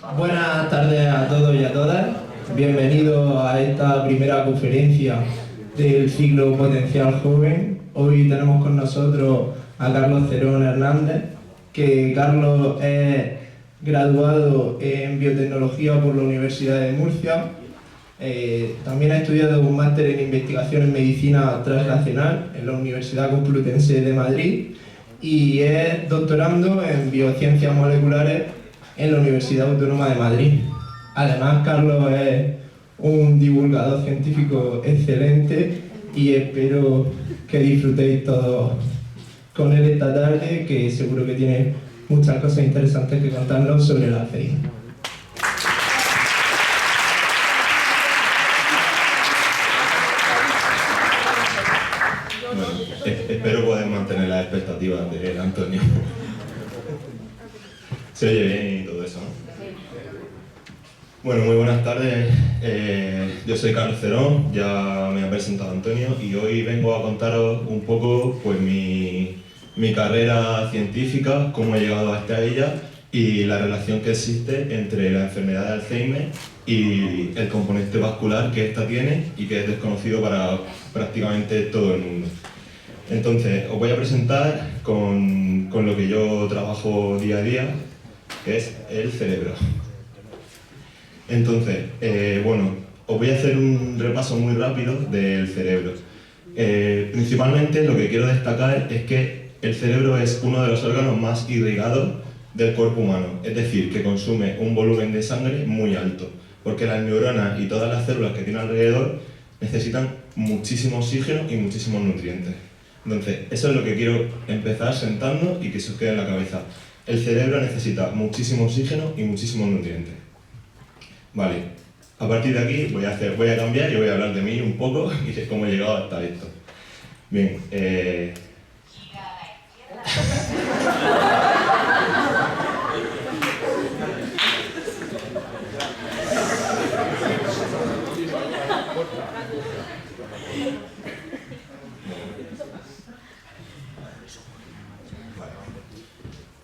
Buenas tardes a todos y a todas. Bienvenidos a esta primera conferencia del ciclo Potencial Joven. Hoy tenemos con nosotros a Carlos Cerón Hernández, que Carlos es graduado en biotecnología por la Universidad de Murcia. También ha estudiado un máster en investigación en medicina translacional en la Universidad Complutense de Madrid y es doctorando en biociencias moleculares en la Universidad Autónoma de Madrid. Además, Carlos es un divulgador científico excelente y espero que disfrutéis todos con él esta tarde, que seguro que tiene muchas cosas interesantes que contarnos sobre la Alzheimer. Bueno, espero poder mantener las expectativas de Antonio. Se oye bien y todo eso, ¿no? Bueno, muy buenas tardes. Yo soy Carlos Cerón, ya me ha presentado Antonio, y hoy vengo a contaros un poco pues, mi carrera científica, cómo he llegado hasta ella y la relación que existe entre la enfermedad de Alzheimer y el componente vascular que ésta tiene y que es desconocido para prácticamente todo el mundo. Entonces, os voy a presentar con lo que yo trabajo día a día, que es el cerebro. Entonces, bueno, os voy a hacer un repaso muy rápido del cerebro. Principalmente lo que quiero destacar es que el cerebro es uno de los órganos más irrigados del cuerpo humano, es decir, que consume un volumen de sangre muy alto, porque las neuronas y todas las células que tiene alrededor necesitan muchísimo oxígeno y muchísimos nutrientes. Entonces, eso es lo que quiero empezar sentando y que se os quede en la cabeza. El cerebro necesita muchísimo oxígeno y muchísimos nutrientes. Vale, a partir de aquí voy a cambiar y voy a hablar de mí un poco y de cómo he llegado hasta esto. Bien,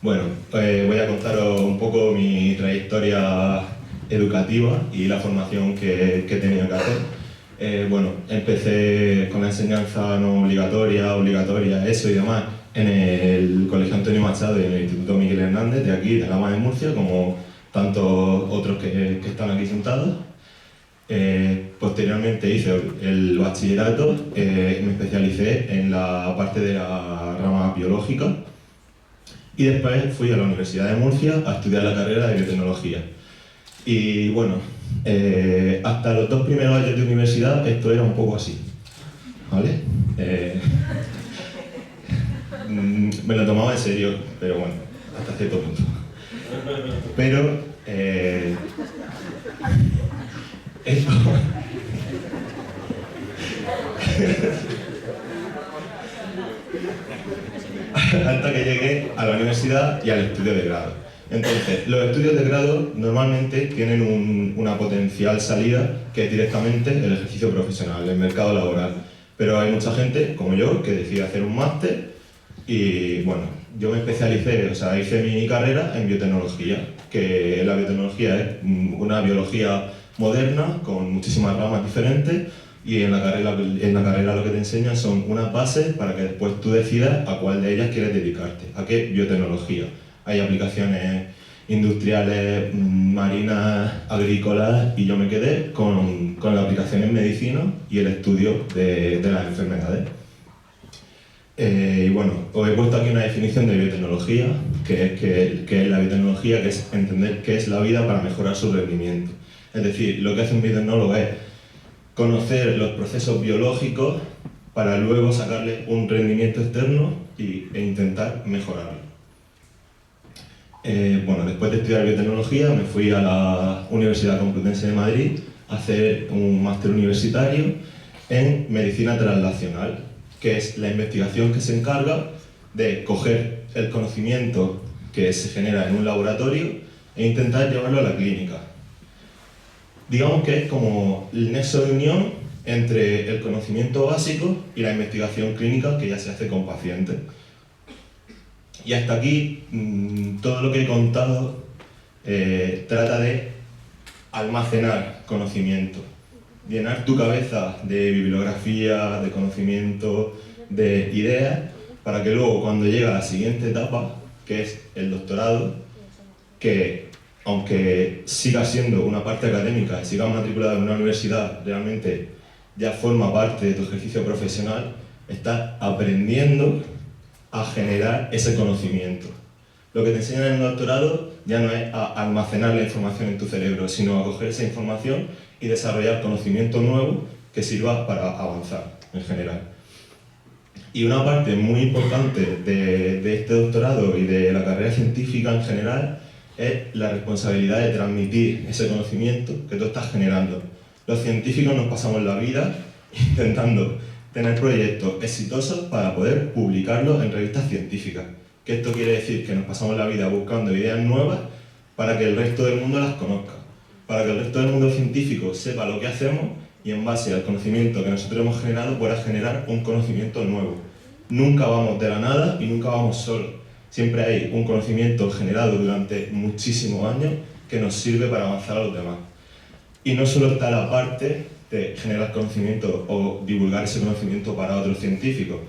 Bueno, voy a contaros un poco mi trayectoria educativa y la formación que he tenido que hacer. Bueno, empecé con la enseñanza no obligatoria, eso y demás, en el Colegio Antonio Machado y en el Instituto Miguel Hernández, de aquí, de La Mar de Murcia, como tantos otros que están aquí sentados. Posteriormente hice el bachillerato, me especialicé en la parte de la rama biológica y después fui a la Universidad de Murcia a estudiar la carrera de biotecnología. Y bueno, hasta los 2 primeros años de universidad esto era un poco así, ¿vale? Me lo tomaba en serio, pero bueno, hasta cierto punto. Pero esto hasta que llegué a la universidad y al estudio de grado. Entonces, los estudios de grado normalmente tienen una potencial salida que es directamente el ejercicio profesional, el mercado laboral. Pero hay mucha gente, como yo, que decide hacer un máster y, bueno, yo me especialicé, o sea, hice mi carrera en biotecnología, que la biotecnología es una biología moderna con muchísimas ramas diferentes y en la carrera lo que te enseñan son unas bases para que después tú decidas a cuál de ellas quieres dedicarte, a qué biotecnología. Hay aplicaciones industriales, marinas, agrícolas, y yo me quedé con la aplicación en medicina y el estudio de las enfermedades. Y bueno, os he puesto aquí una definición de biotecnología, que es la biotecnología, que es entender qué es la vida para mejorar su rendimiento. Es decir, lo que hace un biotecnólogo es conocer los procesos biológicos para luego sacarle un rendimiento externo e intentar mejorarlo. Bueno, después de estudiar biotecnología me fui a la Universidad Complutense de Madrid a hacer un máster universitario en medicina translacional, que es la investigación que se encarga de coger el conocimiento que se genera en un laboratorio e intentar llevarlo a la clínica. Digamos que es como el nexo de unión entre el conocimiento básico y la investigación clínica que ya se hace con pacientes. Y hasta aquí todo lo que he contado trata de almacenar conocimiento, llenar tu cabeza de bibliografía, de conocimiento, de ideas, para que luego cuando llega a la siguiente etapa, que es el doctorado, que aunque siga siendo una parte académica y siga matriculado en una universidad, realmente ya forma parte de tu ejercicio profesional, estás aprendiendo a generar ese conocimiento. Lo que te enseñan en el doctorado ya no es a almacenar la información en tu cerebro, sino a coger esa información y desarrollar conocimiento nuevo que sirva para avanzar en general. Y una parte muy importante de este doctorado y de la carrera científica en general es la responsabilidad de transmitir ese conocimiento que tú estás generando. Los científicos nos pasamos la vida intentando tener proyectos exitosos para poder publicarlos en revistas científicas. Que esto quiere decir que nos pasamos la vida buscando ideas nuevas para que el resto del mundo las conozca, para que el resto del mundo científico sepa lo que hacemos y en base al conocimiento que nosotros hemos generado pueda generar un conocimiento nuevo. Nunca vamos de la nada y nunca vamos solos. Siempre hay un conocimiento generado durante muchísimos años que nos sirve para avanzar a los demás. Y no solo está la parte de generar conocimiento o divulgar ese conocimiento para otros científicos.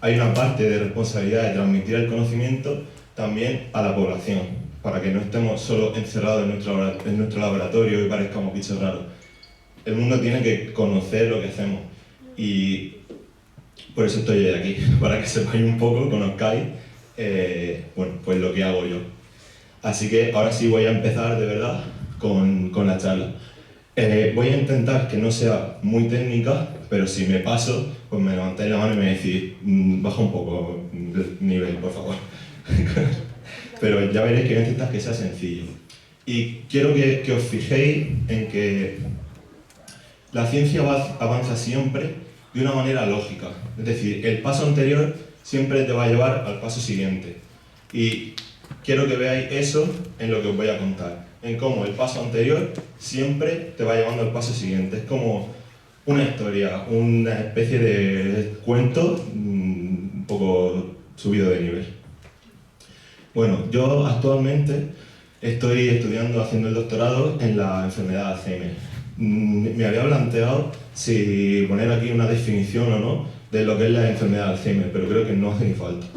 Hay una parte de responsabilidad de transmitir el conocimiento también a la población, para que no estemos solo encerrados en nuestro laboratorio y parezcamos bichos raros. El mundo tiene que conocer lo que hacemos y por eso estoy hoy aquí, para que sepáis un poco, conozcáis bueno, pues lo que hago yo. Así que ahora sí voy a empezar de verdad con la charla. Voy a intentar que no sea muy técnica, pero si me paso, pues me levantáis la mano y me decís, baja un poco el nivel, por favor. Pero ya veréis que voy a intentar que sea sencillo. Y quiero que os fijéis en que la ciencia avanza siempre de una manera lógica. Es decir, el paso anterior siempre te va a llevar al paso siguiente. Y quiero que veáis eso en lo que os voy a contar. En cómo el paso anterior siempre te va llevando al paso siguiente. Es como una historia, una especie de cuento un poco subido de nivel. Bueno, yo actualmente estoy estudiando, haciendo el doctorado en la enfermedad de Alzheimer. Me había planteado si poner aquí una definición o no de lo que es la enfermedad de Alzheimer, pero creo que no hace ni falta,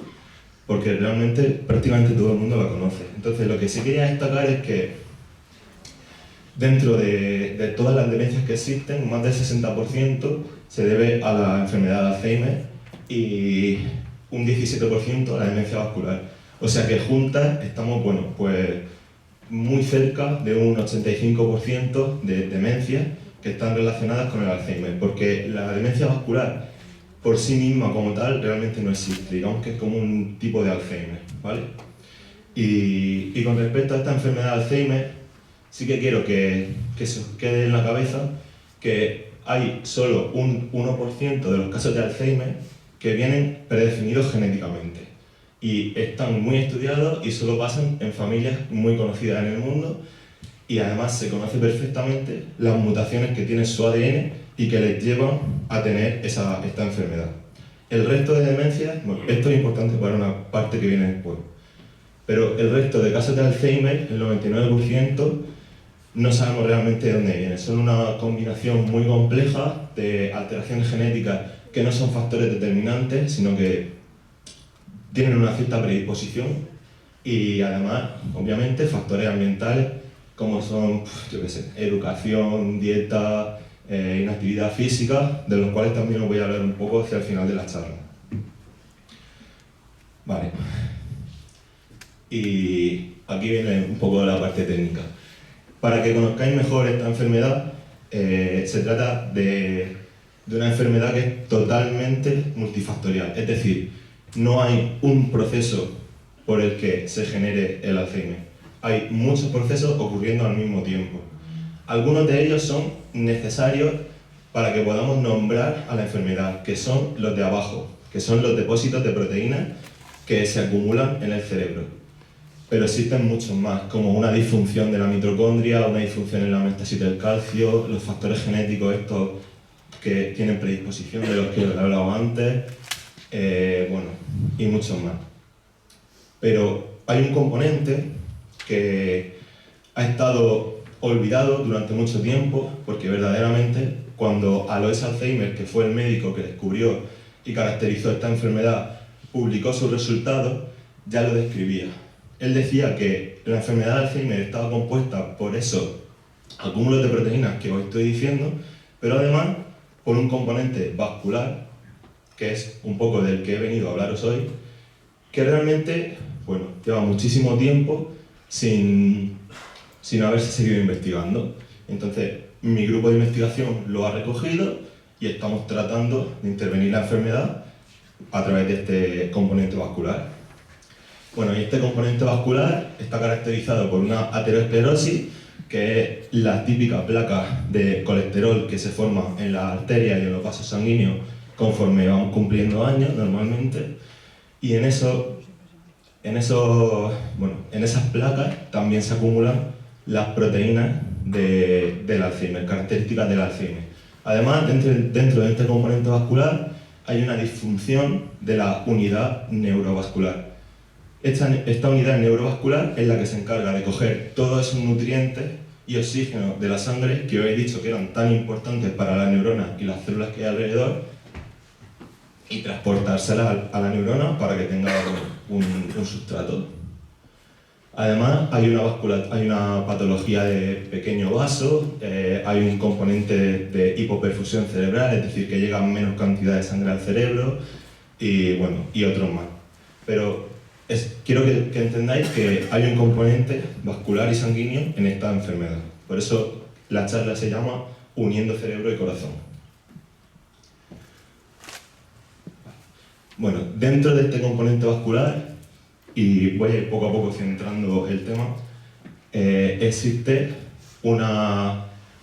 porque realmente prácticamente todo el mundo la conoce. Entonces lo que sí quería destacar es que dentro de todas las demencias que existen, más del 60% se debe a la enfermedad de Alzheimer y un 17% a la demencia vascular. O sea que juntas estamos, bueno, pues muy cerca de un 85% de demencias que están relacionadas con el Alzheimer, porque la demencia vascular por sí misma como tal realmente no existe, digamos que es como un tipo de Alzheimer, ¿vale? Y con respecto a esta enfermedad de Alzheimer, sí que quiero que se os quede en la cabeza que hay solo un 1% de los casos de Alzheimer que vienen predefinidos genéticamente y están muy estudiados y solo pasan en familias muy conocidas en el mundo y además se conoce perfectamente las mutaciones que tiene su ADN y que les llevan a tener esta enfermedad. El resto de demencias, bueno, esto es importante para una parte que viene después, pero el resto de casos de Alzheimer, el 99%, no sabemos realmente de dónde viene. Son una combinación muy compleja de alteraciones genéticas que no son factores determinantes, sino que tienen una cierta predisposición y además, obviamente, factores ambientales como son, yo qué sé, educación, dieta, inactividad física, de los cuales también os voy a hablar un poco hacia el final de la charla. Vale. Y aquí viene un poco la parte técnica. Para que conozcáis mejor esta enfermedad, se trata de una enfermedad que es totalmente multifactorial. Es decir, no hay un proceso por el que se genere el Alzheimer. Hay muchos procesos ocurriendo al mismo tiempo. Algunos de ellos son necesarios para que podamos nombrar a la enfermedad, que son los de abajo, que son los depósitos de proteínas que se acumulan en el cerebro. Pero existen muchos más, como una disfunción de la mitocondria, una disfunción en la homeostasis del calcio, los factores genéticos estos que tienen predisposición, de los que os he hablado antes, bueno, y muchos más. Pero hay un componente que ha estado olvidado durante mucho tiempo porque verdaderamente cuando Alois Alzheimer, que fue el médico que descubrió y caracterizó esta enfermedad, publicó sus resultados, ya lo describía. Él decía que la enfermedad de Alzheimer estaba compuesta por esos acúmulos de proteínas que os estoy diciendo, pero además por un componente vascular, que es un poco del que he venido a hablaros hoy, que realmente, bueno, lleva muchísimo tiempo sin haberse seguido investigando. Entonces, mi grupo de investigación lo ha recogido y estamos tratando de intervenir la enfermedad a través de este componente vascular. Bueno, y este componente vascular está caracterizado por una aterosclerosis, que es la típica placa de colesterol que se forma en las arterias y en los vasos sanguíneos conforme vamos cumpliendo años normalmente, y en esas placas también se acumulan las proteínas del Alzheimer, características del Alzheimer. Además, dentro de este componente vascular hay una disfunción de la unidad neurovascular. Esta unidad neurovascular es la que se encarga de coger todos esos nutrientes y oxígeno de la sangre que os he dicho que eran tan importantes para las neuronas y las células que hay alrededor, y transportárselas a la neurona para que tenga un sustrato. Además, hay una patología de pequeño vaso, hay un componente de hipoperfusión cerebral, es decir, que llega menos cantidad de sangre al cerebro, y otros más. Pero quiero que entendáis que hay un componente vascular y sanguíneo en esta enfermedad. Por eso la charla se llama Uniendo Cerebro y Corazón. Bueno, dentro de este componente vascular, y voy a ir poco a poco centrando el tema, existe un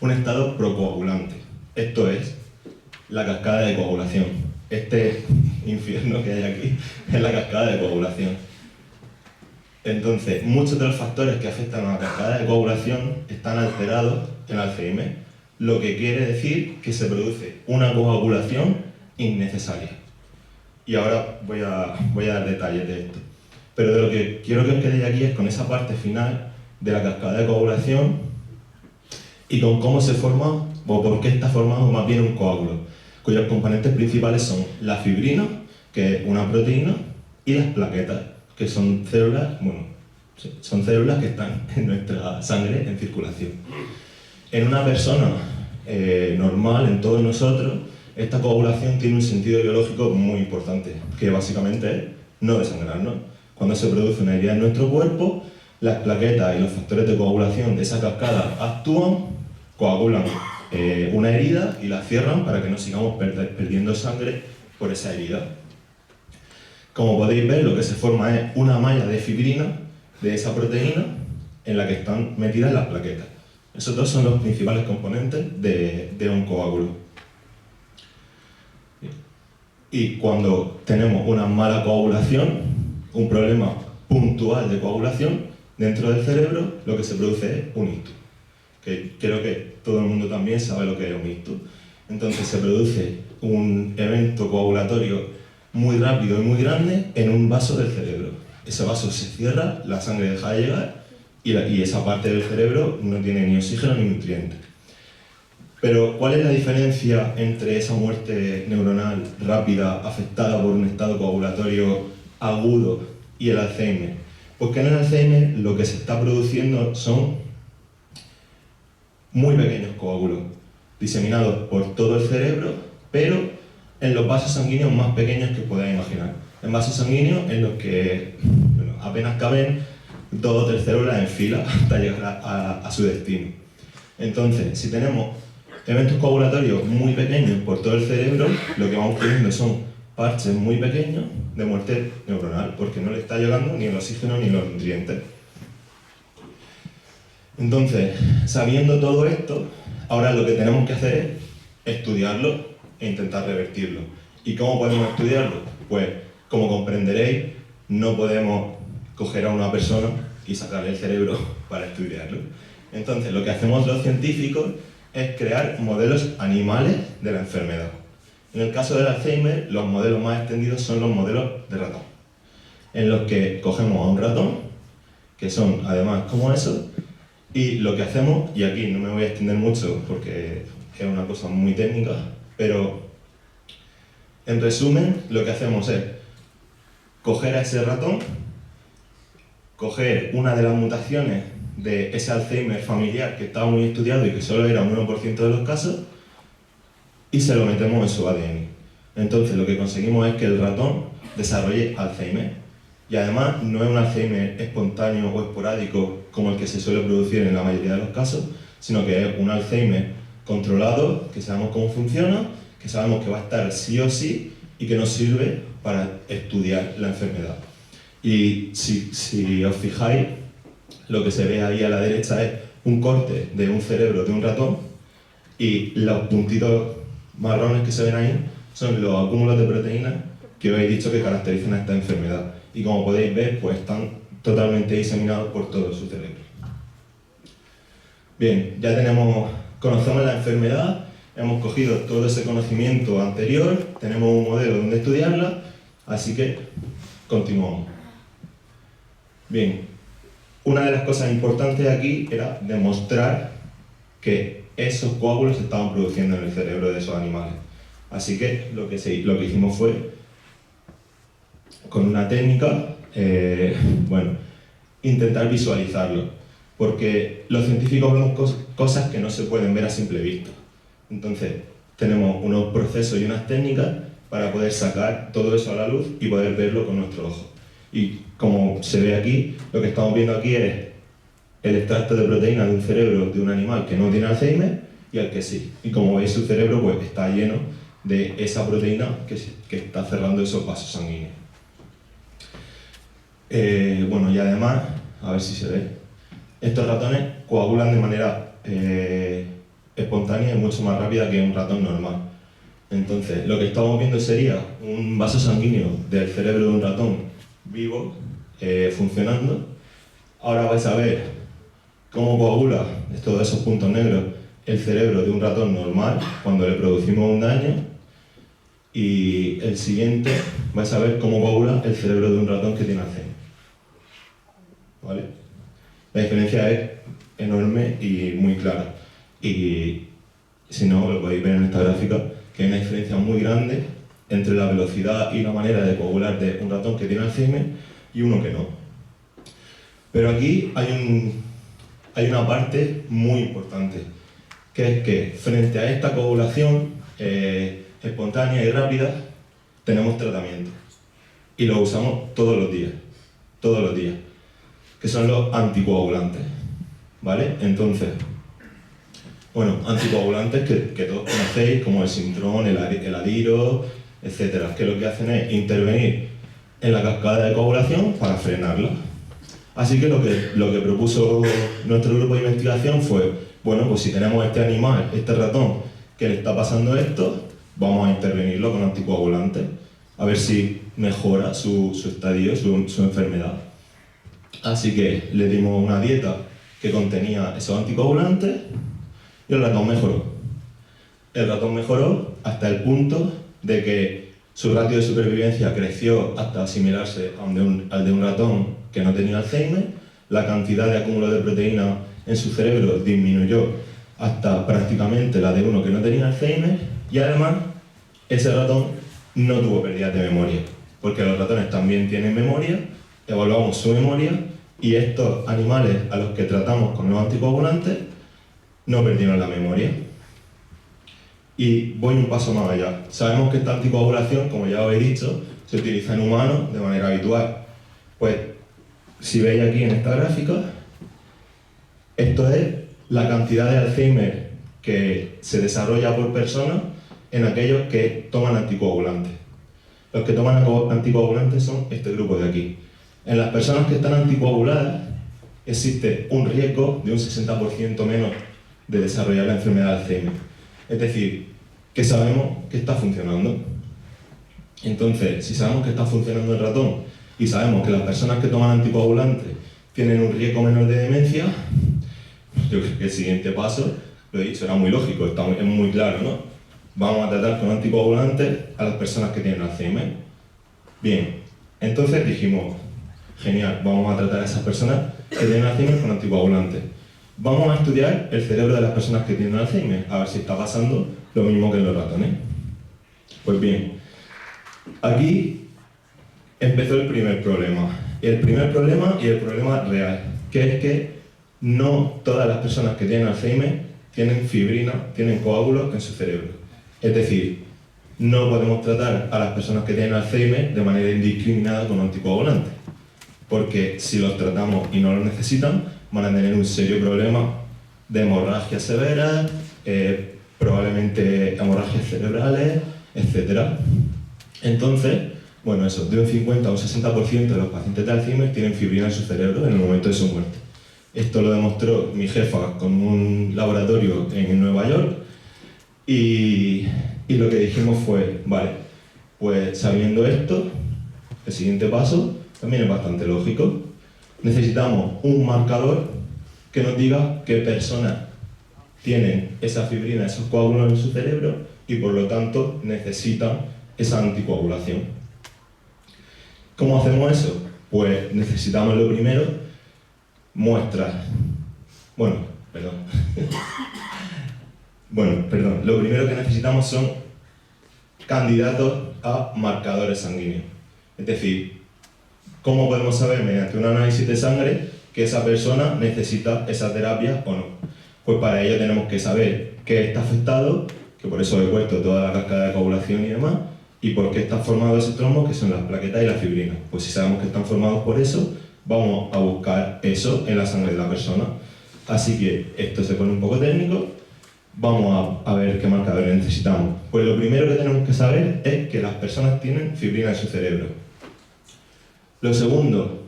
estado procoagulante. Esto es la cascada de coagulación. Este infierno que hay aquí es la cascada de coagulación. Entonces, muchos de los factores que afectan a la cascada de coagulación están alterados en Alzheimer, lo que quiere decir que se produce una coagulación innecesaria. Y ahora voy a dar detalles de esto. Pero de lo que quiero que os quedéis aquí es con esa parte final de la cascada de coagulación y con cómo se forma o por qué está formado más bien un coágulo, cuyos componentes principales son la fibrina, que es una proteína, y las plaquetas, que son células que están en nuestra sangre en circulación. En una persona normal, en todos nosotros, esta coagulación tiene un sentido biológico muy importante, que básicamente es no desangrarnos. Cuando se produce una herida en nuestro cuerpo, las plaquetas y los factores de coagulación de esa cascada actúan, coagulan una herida y la cierran para que no sigamos perdiendo sangre por esa herida. Como podéis ver, lo que se forma es una malla de fibrina de esa proteína en la que están metidas las plaquetas. Esos dos son los principales componentes de un coágulo. Y cuando tenemos una mala coagulación, un problema puntual de coagulación, dentro del cerebro lo que se produce es un ictus. Que creo que todo el mundo también sabe lo que es un ictus. Entonces se produce un evento coagulatorio muy rápido y muy grande en un vaso del cerebro. Ese vaso se cierra, la sangre deja de llegar y esa parte del cerebro no tiene ni oxígeno ni nutrientes. Pero, ¿cuál es la diferencia entre esa muerte neuronal rápida afectada por un estado coagulatorio agudo y el Alzheimer? Pues que en el Alzheimer lo que se está produciendo son muy pequeños coágulos diseminados por todo el cerebro, pero en los vasos sanguíneos más pequeños que podáis imaginar. En vasos sanguíneos en los que apenas caben 2 o 3 células en fila hasta llegar a su destino. Entonces, si tenemos eventos coagulatorios muy pequeños por todo el cerebro, lo que vamos teniendo son parches muy pequeños de muerte neuronal, porque no le está llegando ni el oxígeno ni los nutrientes. Entonces, sabiendo todo esto, ahora lo que tenemos que hacer es estudiarlo e intentar revertirlo. ¿Y cómo podemos estudiarlo? Pues, como comprenderéis, no podemos coger a una persona y sacarle el cerebro para estudiarlo. Entonces, lo que hacemos los científicos es crear modelos animales de la enfermedad. En el caso del Alzheimer, los modelos más extendidos son los modelos de ratón, en los que cogemos a un ratón, que son además como eso, Y lo que hacemos, y aquí no me voy a extender mucho porque es una cosa muy técnica, pero en resumen lo que hacemos es coger a ese ratón, coger una de las mutaciones de ese Alzheimer familiar que estaba muy estudiado y que solo era un 1% de los casos, y se lo metemos en su ADN. Entonces lo que conseguimos es que el ratón desarrolle Alzheimer. Y además no es un Alzheimer espontáneo o esporádico como el que se suele producir en la mayoría de los casos, sino que es un Alzheimer controlado, que sabemos cómo funciona, que sabemos que va a estar sí o sí y que nos sirve para estudiar la enfermedad. Y si os fijáis, lo que se ve ahí a la derecha es un corte de un cerebro de un ratón y los puntitos marrones que se ven ahí son los acúmulos de proteínas que os he dicho que caracterizan a esta enfermedad. Y como podéis ver, pues están totalmente diseminados por todo su cerebro. Bien, ya conocemos la enfermedad, hemos cogido todo ese conocimiento anterior, tenemos un modelo donde estudiarla, así que continuamos. Bien, una de las cosas importantes aquí era demostrar que esos coágulos se estaban produciendo en el cerebro de esos animales. Así que lo que hicimos fue, con una técnica, intentar visualizarlo, porque los científicos vemos cosas que no se pueden ver a simple vista. Entonces, tenemos unos procesos y unas técnicas para poder sacar todo eso a la luz y poder verlo con nuestro ojo. Y como se ve aquí, lo que estamos viendo aquí es el extracto de proteína de un cerebro de un animal que no tiene Alzheimer y el que sí. Y como veis, su cerebro pues, está lleno de esa proteína que está cerrando esos vasos sanguíneos. Y además, a ver si se ve, estos ratones coagulan de manera espontánea y mucho más rápida que un ratón normal. Entonces, lo que estamos viendo sería un vaso sanguíneo del cerebro de un ratón vivo, funcionando. Ahora vais a ver cómo coagula todos esos puntos negros el cerebro de un ratón normal cuando le producimos un daño. Y el siguiente vais a ver cómo coagula el cerebro de un ratón que tiene Alzheimer. ¿Vale? La diferencia es enorme y muy clara. Y si no, lo podéis ver en esta gráfica, que hay una diferencia muy grande entre la velocidad y la manera de coagular de un ratón que tiene Alzheimer y uno que no. Pero aquí hay una parte muy importante, que es que frente a esta coagulación espontánea y rápida, tenemos tratamiento. Y lo usamos todos los días, que son los anticoagulantes, ¿vale? Entonces, anticoagulantes que todos conocéis, como el Sintrón, el Adiro, etc., que lo que hacen es intervenir en la cascada de coagulación para frenarla. Así que lo que propuso nuestro grupo de investigación fue, pues si tenemos este animal, este ratón, que le está pasando esto, vamos a intervenirlo con anticoagulantes, a ver si mejora su estadio, su enfermedad. Así que le dimos una dieta que contenía esos anticoagulantes y el ratón mejoró. El ratón mejoró hasta el punto de que su ratio de supervivencia creció hasta asimilarse al de un ratón que no tenía Alzheimer, la cantidad de acúmulo de proteína en su cerebro disminuyó hasta prácticamente la de uno que no tenía Alzheimer, y además ese ratón no tuvo pérdida de memoria, porque los ratones también tienen memoria, evaluamos su memoria y estos animales a los que tratamos con los anticoagulantes no perdieron la memoria. Y voy un paso más allá. Sabemos que esta anticoagulación, como ya os he dicho, se utiliza en humanos de manera habitual. Pues, si veis aquí en esta gráfica, esto es la cantidad de Alzheimer que se desarrolla por persona en aquellos que toman anticoagulantes. Los que toman anticoagulantes son este grupo de aquí. En las personas que están anticoaguladas existe un riesgo de un 60% menos de desarrollar la enfermedad de Alzheimer. Es decir, que sabemos que está funcionando. Entonces, si sabemos que está funcionando el ratón y sabemos que las personas que toman anticoagulantes tienen un riesgo menor de demencia, yo creo que el siguiente paso, lo he dicho, era muy lógico, es muy claro, ¿no? Vamos a tratar con anticoagulantes a las personas que tienen Alzheimer. Bien, entonces dijimos, genial, vamos a tratar a esas personas que tienen Alzheimer con anticoagulantes. vamos a estudiar el cerebro de las personas que tienen Alzheimer, a ver si está pasando lo mismo que en los ratones. Pues bien, aquí empezó el primer problema. El primer problema y el problema real, que es que no todas las personas que tienen Alzheimer tienen fibrina, tienen coágulos en su cerebro. Es decir, no podemos tratar a las personas que tienen Alzheimer de manera indiscriminada con anticoagulantes, porque si los tratamos y no los necesitan, van a tener un serio problema de hemorragias severas, probablemente hemorragias cerebrales, etc. Entonces, bueno, eso, de un 50 a un 60% de los pacientes de Alzheimer tienen fibrina en su cerebro en el momento de su muerte. Esto lo demostró mi jefa con un laboratorio en Nueva York y lo que dijimos fue, vale, pues sabiendo esto, el siguiente paso también es bastante lógico. Necesitamos un marcador que nos diga qué personas tienen esa fibrina, esos coágulos en su cerebro y por lo tanto necesitan esa anticoagulación. ¿Cómo hacemos eso? Pues necesitamos lo primero, muestras. Lo primero que necesitamos son candidatos a marcadores sanguíneos. Es decir, ¿cómo podemos saber mediante un análisis de sangre que esa persona necesita esa terapia o no? Pues para ello tenemos que saber qué está afectado, que por eso he puesto toda la cascada de coagulación y demás, y por qué están formados esos trombos, que son las plaquetas y la fibrina. Pues si sabemos que están formados por eso, vamos a buscar eso en la sangre de la persona. Así que esto se pone un poco técnico, vamos a ver qué marcadores necesitamos. Pues lo primero que tenemos que saber es que las personas tienen fibrina en su cerebro. Lo segundo,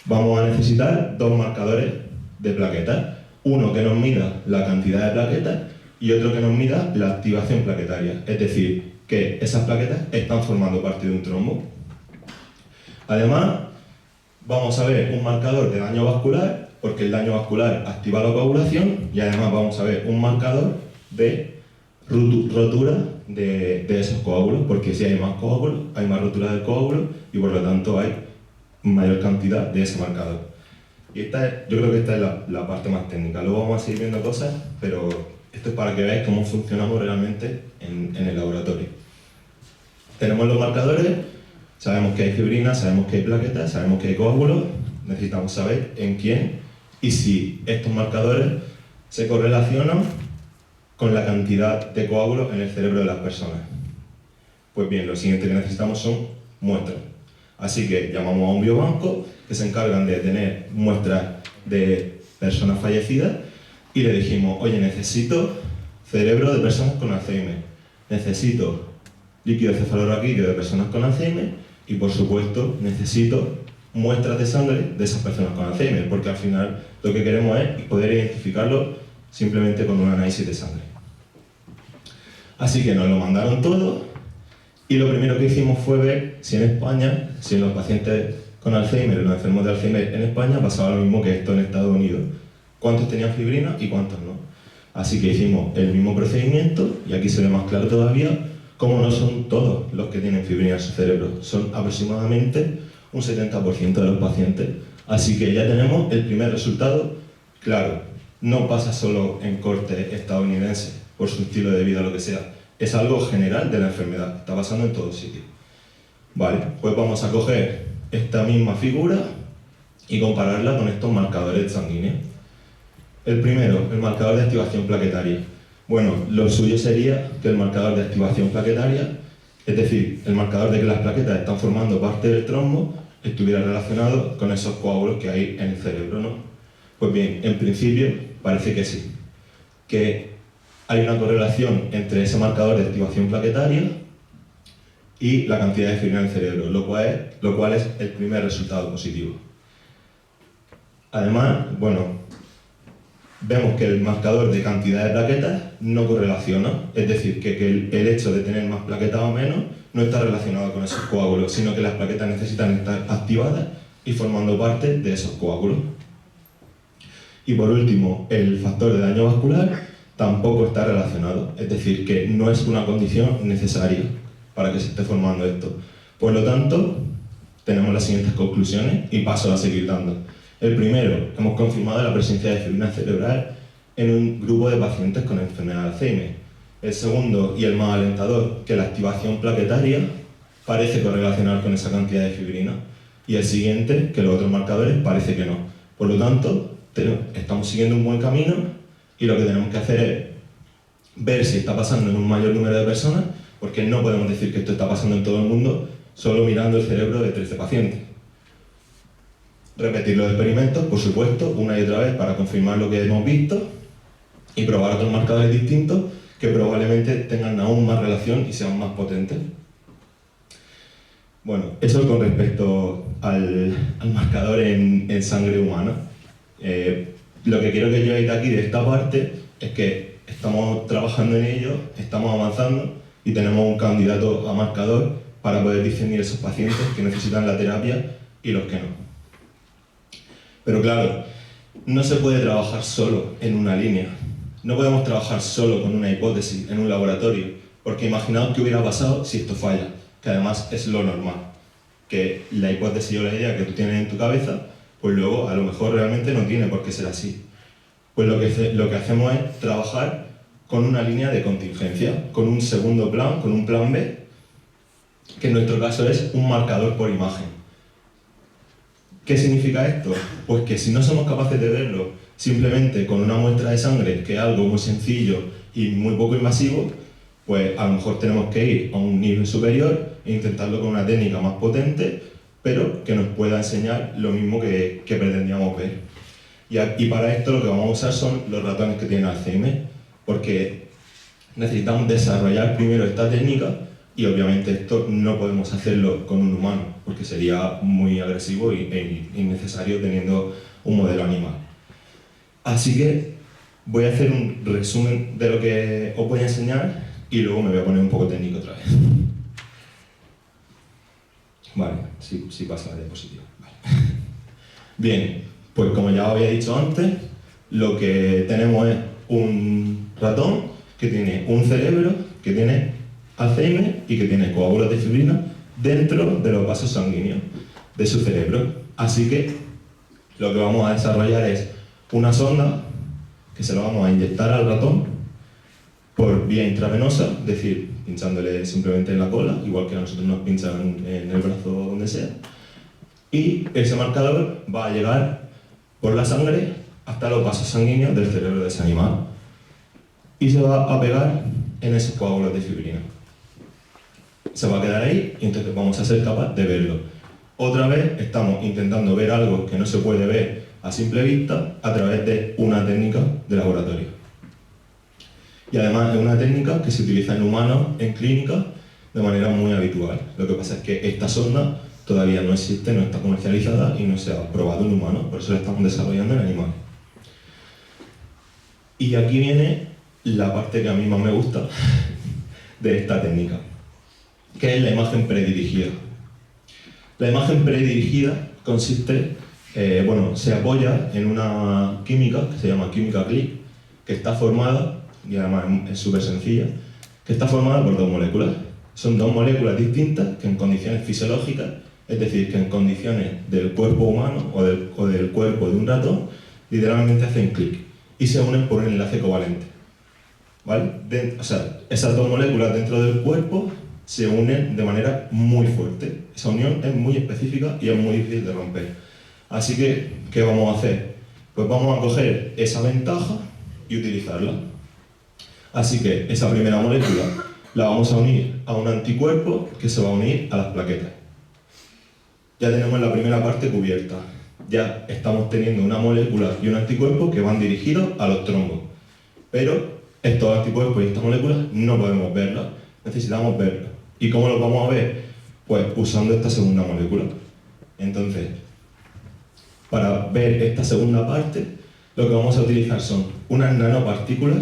vamos a necesitar dos marcadores de plaquetas. Uno que nos mida la cantidad de plaquetas y otro que nos mida la activación plaquetaria. Es decir, que esas plaquetas están formando parte de un trombo. Además, vamos a ver un marcador de daño vascular, porque el daño vascular activa la coagulación, y además vamos a ver un marcador de rotura de esos coágulos, porque si hay más coágulos, hay más rotura del coágulo y por lo tanto hay mayor cantidad de ese marcador. Y yo creo que esta es la parte más técnica. Luego vamos a seguir viendo cosas, pero esto es para que veáis cómo funcionamos realmente en el laboratorio. Tenemos los marcadores, sabemos que hay fibrina, sabemos que hay plaquetas, sabemos que hay coágulos, necesitamos saber en quién y si estos marcadores se correlacionan con la cantidad de coágulos en el cerebro de las personas. Pues bien, lo siguiente que necesitamos son muestras. Así que llamamos a un biobanco que se encargan de tener muestras de personas fallecidas y le dijimos, oye, necesito cerebro de personas con Alzheimer, necesito líquido cefalorraquídeo de personas con Alzheimer y, por supuesto, necesito muestras de sangre de esas personas con Alzheimer, porque al final lo que queremos es poder identificarlo simplemente con un análisis de sangre. Así que nos lo mandaron todo y lo primero que hicimos fue ver si en España, si en los pacientes con Alzheimer, los enfermos de Alzheimer en España pasaba lo mismo que esto en Estados Unidos. Cuántos tenían fibrina y cuántos no. Así que hicimos el mismo procedimiento y aquí se ve más claro todavía cómo no son todos los que tienen fibrina en su cerebro. Son aproximadamente un 70% de los pacientes. Así que ya tenemos el primer resultado claro. No pasa solo en corte estadounidense por su estilo de vida o lo que sea. Es algo general de la enfermedad. Está pasando en todos sitios. Vale, pues vamos a coger esta misma figura y compararla con estos marcadores sanguíneos. El primero, el marcador de activación plaquetaria. Bueno, lo suyo sería que el marcador de activación plaquetaria, es decir, el marcador de que las plaquetas están formando parte del trombo, estuviera relacionado con esos coágulos que hay en el cerebro, ¿no? Pues bien, en principio parece que sí, que hay una correlación entre ese marcador de activación plaquetaria y la cantidad de fibrina en el cerebro, lo cual es el primer resultado positivo. Además, bueno, vemos que el marcador de cantidad de plaquetas no correlaciona, es decir, que el hecho de tener más plaquetas o menos no está relacionado con esos coágulos, sino que las plaquetas necesitan estar activadas y formando parte de esos coágulos. Y por último, el factor de daño vascular tampoco está relacionado, es decir, que no es una condición necesaria para que se esté formando esto. Por lo tanto, tenemos las siguientes conclusiones y paso a seguir dando. El primero, hemos confirmado la presencia de fibrina cerebral en un grupo de pacientes con enfermedad de Alzheimer. El segundo, y el más alentador, que la activación plaquetaria parece correlacionar con esa cantidad de fibrina. Y el siguiente, que los otros marcadores parece que no. Por lo tanto, estamos siguiendo un buen camino y lo que tenemos que hacer es ver si está pasando en un mayor número de personas, porque no podemos decir que esto está pasando en todo el mundo solo mirando el cerebro de 13 pacientes. Repetir los experimentos, por supuesto, una y otra vez para confirmar lo que hemos visto y probar otros marcadores distintos que probablemente tengan aún más relación y sean más potentes. Bueno, eso con respecto al marcador en sangre humana. Lo que quiero que llevéis de aquí, de esta parte, es que estamos trabajando en ello, estamos avanzando y tenemos un candidato a marcador para poder discernir esos pacientes que necesitan la terapia y los que no. Pero claro, no se puede trabajar solo en una línea. No podemos trabajar solo con una hipótesis en un laboratorio, porque imaginaos qué hubiera pasado si esto falla, que además es lo normal, que la hipótesis o la idea que tú tienes en tu cabeza, pues luego a lo mejor realmente no tiene por qué ser así. Pues lo que hacemos es trabajar con una línea de contingencia, con un segundo plan, con un plan B, que en nuestro caso es un marcador por imagen. ¿Qué significa esto? Pues que si no somos capaces de verlo simplemente con una muestra de sangre, que es algo muy sencillo y muy poco invasivo, pues a lo mejor tenemos que ir a un nivel superior e intentarlo con una técnica más potente, pero que nos pueda enseñar lo mismo que pretendíamos ver. Y para esto lo que vamos a usar son los ratones que tienen Alzheimer, porque necesitamos desarrollar primero esta técnica y obviamente esto no podemos hacerlo con un humano, porque sería muy agresivo e innecesario teniendo un modelo animal. Así que voy a hacer un resumen de lo que os voy a enseñar y luego me voy a poner un poco técnico otra vez. Vale, sí pasa la diapositiva. Vale. Bien, pues como ya os había dicho antes, lo que tenemos es un ratón que tiene un cerebro, que tiene Alzheimer y que tiene coágulos de fibrina dentro de los vasos sanguíneos de su cerebro. Así que lo que vamos a desarrollar es una sonda que se la vamos a inyectar al ratón por vía intravenosa, es decir, pinchándole simplemente en la cola, igual que a nosotros nos pinchan en el brazo o donde sea. Y ese marcador va a llegar por la sangre hasta los vasos sanguíneos del cerebro de ese animal y se va a pegar en esos coágulos de fibrina. Se va a quedar ahí y entonces vamos a ser capaces de verlo. Otra vez estamos intentando ver algo que no se puede ver a simple vista a través de una técnica de laboratorio. Y además es una técnica que se utiliza en humanos, en clínica, de manera muy habitual. Lo que pasa es que esta sonda todavía no existe, no está comercializada y no se ha probado en humanos, por eso la estamos desarrollando en animales. Y aquí viene la parte que a mí más me gusta de esta técnica, que es la imagen predirigida. La imagen predirigida consiste, se apoya en una química que se llama química click, que está formada, y además es súper sencilla, que está formada por dos moléculas. Son dos moléculas distintas que en condiciones fisiológicas, es decir, que en condiciones del cuerpo humano o del cuerpo de un ratón, literalmente hacen clic y se unen por un enlace covalente. ¿Vale? Esas dos moléculas dentro del cuerpo se unen de manera muy fuerte. Esa unión es muy específica y es muy difícil de romper. Así que, ¿qué vamos a hacer? Pues vamos a coger esa ventaja y utilizarla. Así que esa primera molécula la vamos a unir a un anticuerpo que se va a unir a las plaquetas. Ya tenemos la primera parte cubierta. Ya estamos teniendo una molécula y un anticuerpo que van dirigidos a los trombos. Pero estos anticuerpos y estas moléculas no podemos verlas, necesitamos verlas. ¿Y cómo los vamos a ver? Pues usando esta segunda molécula. Entonces, para ver esta segunda parte, lo que vamos a utilizar son unas nanopartículas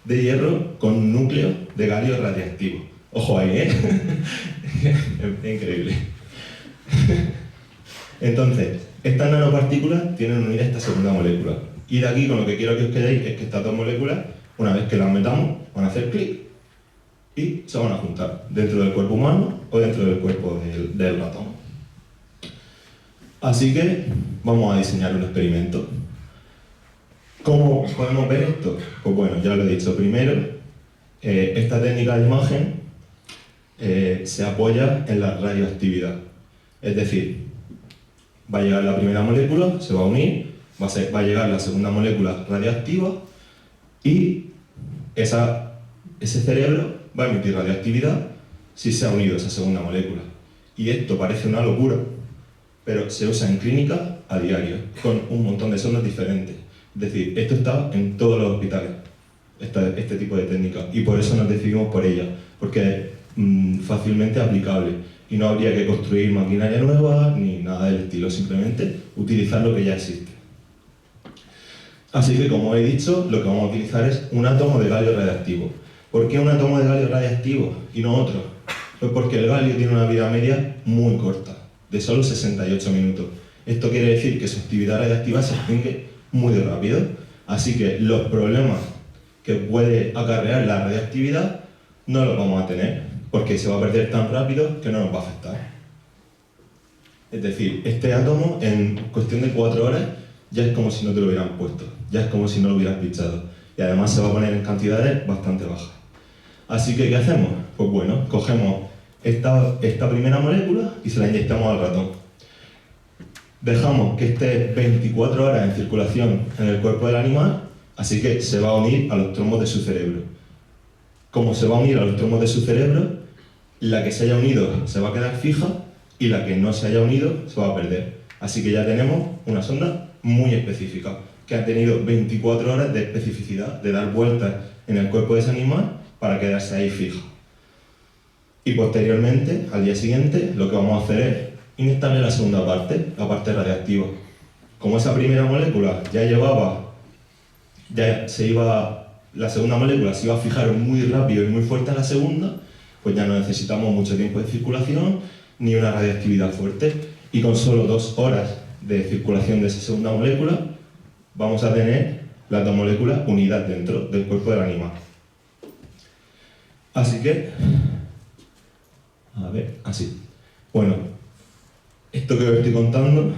de hierro con un núcleo de galio radiactivo. Ojo ahí, ¿eh? Es increíble. Entonces, estas nanopartículas tienen unida esta segunda molécula. Y de aquí con lo que quiero que os quedéis es que estas dos moléculas, una vez que las metamos, van a hacer clic y se van a juntar dentro del cuerpo humano o dentro del cuerpo del ratón. Así que vamos a diseñar un experimento. ¿Cómo podemos ver esto? Pues bueno, ya lo he dicho. Primero, esta técnica de imagen se apoya en la radioactividad. Es decir, va a llegar la primera molécula, se va a unir, va a llegar la segunda molécula radioactiva y ese cerebro va a emitir radioactividad si se ha unido esa segunda molécula. Y esto parece una locura, pero se usa en clínica a diario, con un montón de sondas diferentes. Es decir, esto está en todos los hospitales, este tipo de técnica, y por eso nos decidimos por ella, porque es fácilmente aplicable y no habría que construir maquinaria nueva ni nada del estilo, simplemente utilizar lo que ya existe. Así que, como he dicho, lo que vamos a utilizar es un átomo de galio radiactivo. ¿Por qué un átomo de galio radiactivo y no otro? Pues porque el galio tiene una vida media muy corta, de solo 68 minutos. Esto quiere decir que su actividad radiactiva se extingue muy rápido, así que los problemas que puede acarrear la radiactividad no los vamos a tener, porque se va a perder tan rápido que no nos va a afectar. Es decir, este átomo en cuestión de 4 horas ya es como si no te lo hubieran puesto, ya es como si no lo hubieras pinchado, y además se va a poner en cantidades bastante bajas. Así que, ¿qué hacemos? Pues bueno, cogemos esta primera molécula y se la inyectamos al ratón. Dejamos que esté 24 horas en circulación en el cuerpo del animal, así que se va a unir a los tromos de su cerebro. Como se va a unir a los tromos de su cerebro, la que se haya unido se va a quedar fija y la que no se haya unido se va a perder. Así que ya tenemos una sonda muy específica, que ha tenido 24 horas de especificidad, de dar vueltas en el cuerpo de ese animal para quedarse ahí fija. Y posteriormente, al día siguiente, lo que vamos a hacer es inyectarle la segunda parte, la parte radiactiva. Como esa primera molécula la segunda molécula se iba a fijar muy rápido y muy fuerte a la segunda, pues ya no necesitamos mucho tiempo de circulación ni una radiactividad fuerte, y con solo 2 horas de circulación de esa segunda molécula vamos a tener las dos moléculas unidas dentro del cuerpo del animal. Así que, así. Bueno, esto que os estoy contando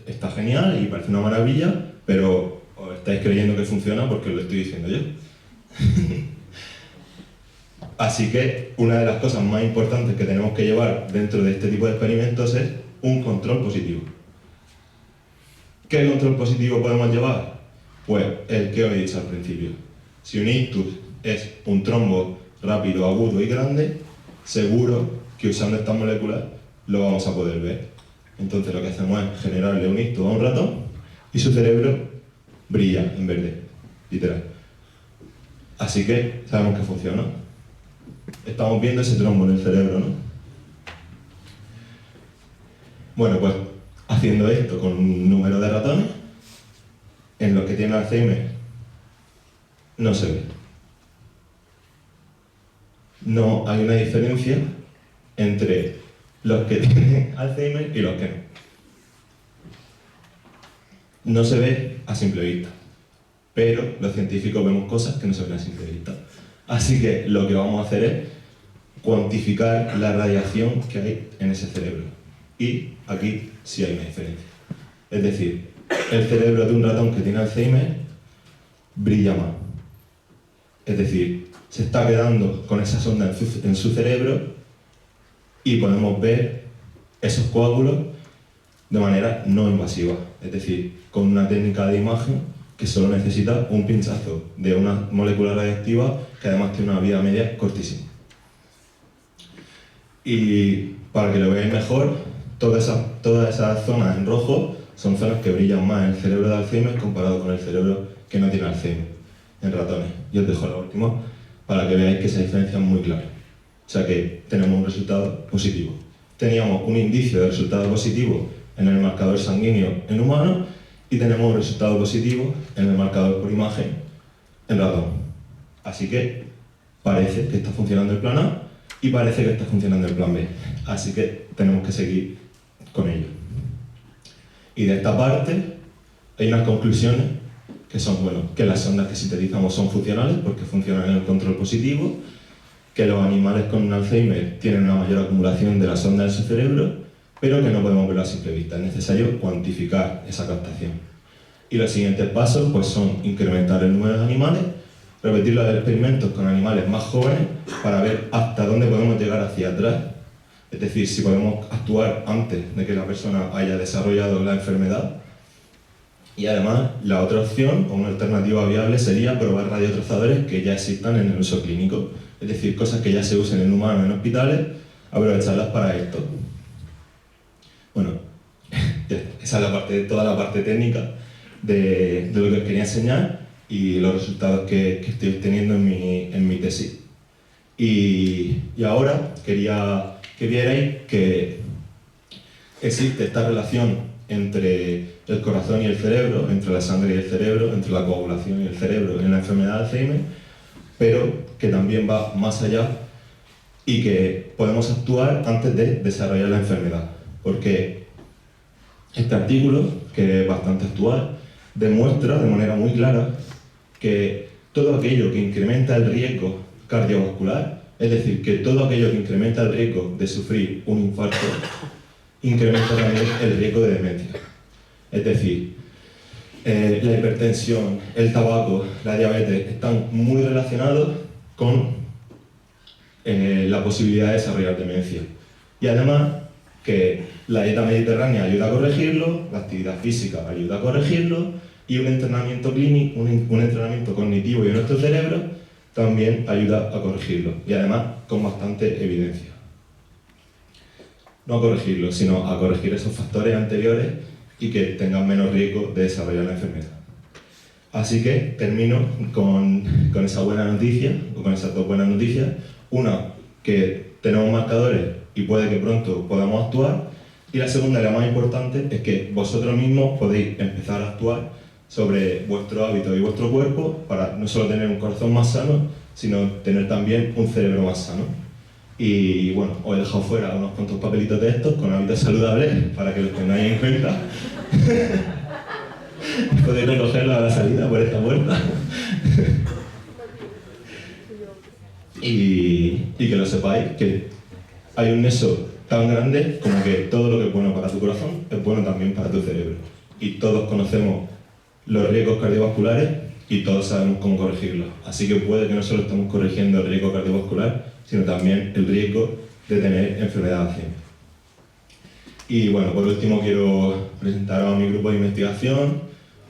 está genial y parece una maravilla, pero os estáis creyendo que funciona porque os lo estoy diciendo yo. Así que una de las cosas más importantes que tenemos que llevar dentro de este tipo de experimentos es un control positivo. ¿Qué control positivo podemos llevar? Pues el que os he dicho al principio. Si un ictus es un trombo rápido, agudo y grande, seguro que usando estas moléculas lo vamos a poder ver. Entonces lo que hacemos es generarle un ictus a un ratón y su cerebro brilla en verde, literal. Así que sabemos que funciona. Estamos viendo ese trombo en el cerebro, ¿no? Bueno, pues haciendo esto con un número de ratones, en los que tienen Alzheimer no se ve. No hay una diferencia entre los que tienen Alzheimer y los que no. No se ve a simple vista, pero los científicos vemos cosas que no se ven a simple vista. Así que lo que vamos a hacer es cuantificar la radiación que hay en ese cerebro. Y aquí sí hay una diferencia. Es decir, el cerebro de un ratón que tiene Alzheimer brilla más. Es decir, se está quedando con esa sonda en su cerebro y podemos ver esos coágulos de manera no invasiva. Es decir, con una técnica de imagen que solo necesita un pinchazo de una molécula radiactiva que además tiene una vida media cortísima. Y para que lo veáis mejor, todas esas zonas en rojo son zonas que brillan más en el cerebro de Alzheimer comparado con el cerebro que no tiene Alzheimer en ratones. Y os dejo la última para que veáis que esa diferencia es muy clara. O sea que tenemos un resultado positivo. Teníamos un indicio de resultado positivo en el marcador sanguíneo en humanos y tenemos un resultado positivo en el marcador por imagen en ratón. Así que parece que está funcionando el plan A y parece que está funcionando el plan B. Así que tenemos que seguir con ello. Y de esta parte hay unas conclusiones que son, bueno, que las sondas que sintetizamos son funcionales porque funcionan en el control positivo, que los animales con Alzheimer tienen una mayor acumulación de la sonda en su cerebro pero que no podemos verlo a simple vista. Es necesario cuantificar esa captación. Y los siguientes pasos pues, son incrementar el número de animales, repetir los experimentos con animales más jóvenes para ver hasta dónde podemos llegar hacia atrás. Es decir, si podemos actuar antes de que la persona haya desarrollado la enfermedad. Y además, la otra opción, o una alternativa viable, sería probar radiotrozadores que ya existan en el uso clínico. Es decir, cosas que ya se usen en humanos en hospitales, aprovecharlas para esto. Bueno, esa es toda la parte técnica de lo que os quería enseñar y los resultados que estoy obteniendo en mi tesis. Y ahora quería que vierais que existe esta relación entre el corazón y el cerebro, entre la sangre y el cerebro, entre la coagulación y el cerebro en la enfermedad de Alzheimer, pero que también va más allá y que podemos actuar antes de desarrollar la enfermedad. Porque este artículo, que es bastante actual, demuestra de manera muy clara que todo aquello que incrementa el riesgo cardiovascular, es decir, que todo aquello que incrementa el riesgo de sufrir un infarto, incrementa también el riesgo de demencia. Es decir, la hipertensión, el tabaco, la diabetes están muy relacionados con la posibilidad de desarrollar demencia. Y además que la dieta mediterránea ayuda a corregirlo, la actividad física ayuda a corregirlo y un entrenamiento clínico, un entrenamiento cognitivo en nuestro cerebro también ayuda a corregirlo. Y además con bastante evidencia. No a corregirlo, sino a corregir esos factores anteriores y que tengan menos riesgo de desarrollar la enfermedad. Así que termino con esa buena noticia, o con esas dos buenas noticias. Una, que tenemos marcadores y puede que pronto podamos actuar. Y la segunda, y la más importante, es que vosotros mismos podéis empezar a actuar sobre vuestro hábito y vuestro cuerpo para no solo tener un corazón más sano, sino tener también un cerebro más sano. Y bueno, os he dejado fuera unos cuantos papelitos de estos con hábitos saludables para que los tengáis en cuenta. Podéis recogerlos a la salida por esta puerta. y que lo sepáis, que hay un nexo tan grande como que todo lo que es bueno para tu corazón es bueno también para tu cerebro. Y todos conocemos los riesgos cardiovasculares y todos sabemos cómo corregirlos. Así que puede que no solo estemos corrigiendo el riesgo cardiovascular, sino también el riesgo de tener enfermedad de Alzheimer. Y bueno, por último quiero presentar a mi grupo de investigación,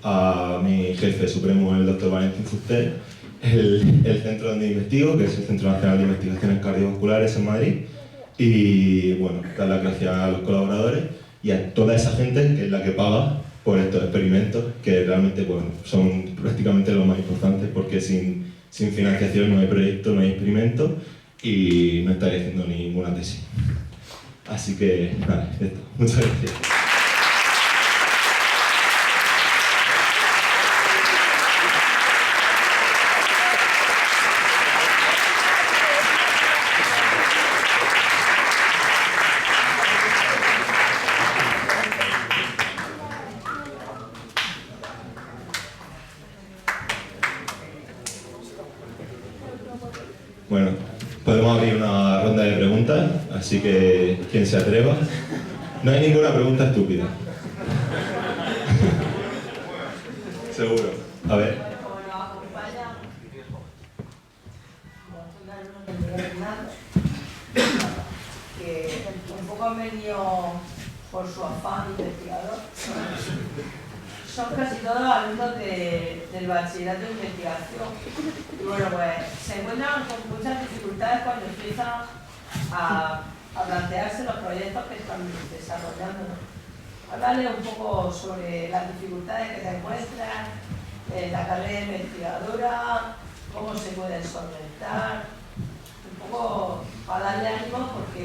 a mi jefe supremo, el Dr. Valentín Fuster, el centro donde investigo, que es el Centro Nacional de Investigaciones Cardiovasculares en Madrid, y bueno, dar las gracias a los colaboradores y a toda esa gente que es la que paga por estos experimentos, que realmente bueno, son prácticamente lo más importante, porque sin financiación no hay proyecto, no hay experimento, y no estaré haciendo ninguna tesis. Así que, nada, esto. Muchas gracias. Bueno, podemos abrir una ronda de preguntas, así que quien se atreva. No hay ninguna pregunta estúpida. Seguro. A ver. Que un poco han venido por su afán investigador. Son casi todos alumnos del bachillerato de investigación. Y bueno, pues se encuentran con muchas dificultades cuando empiezan a plantearse los proyectos que están desarrollando. Háblale un poco sobre las dificultades que te encuentras, la carrera investigadora, cómo se pueden solventar, un poco para darle ánimo porque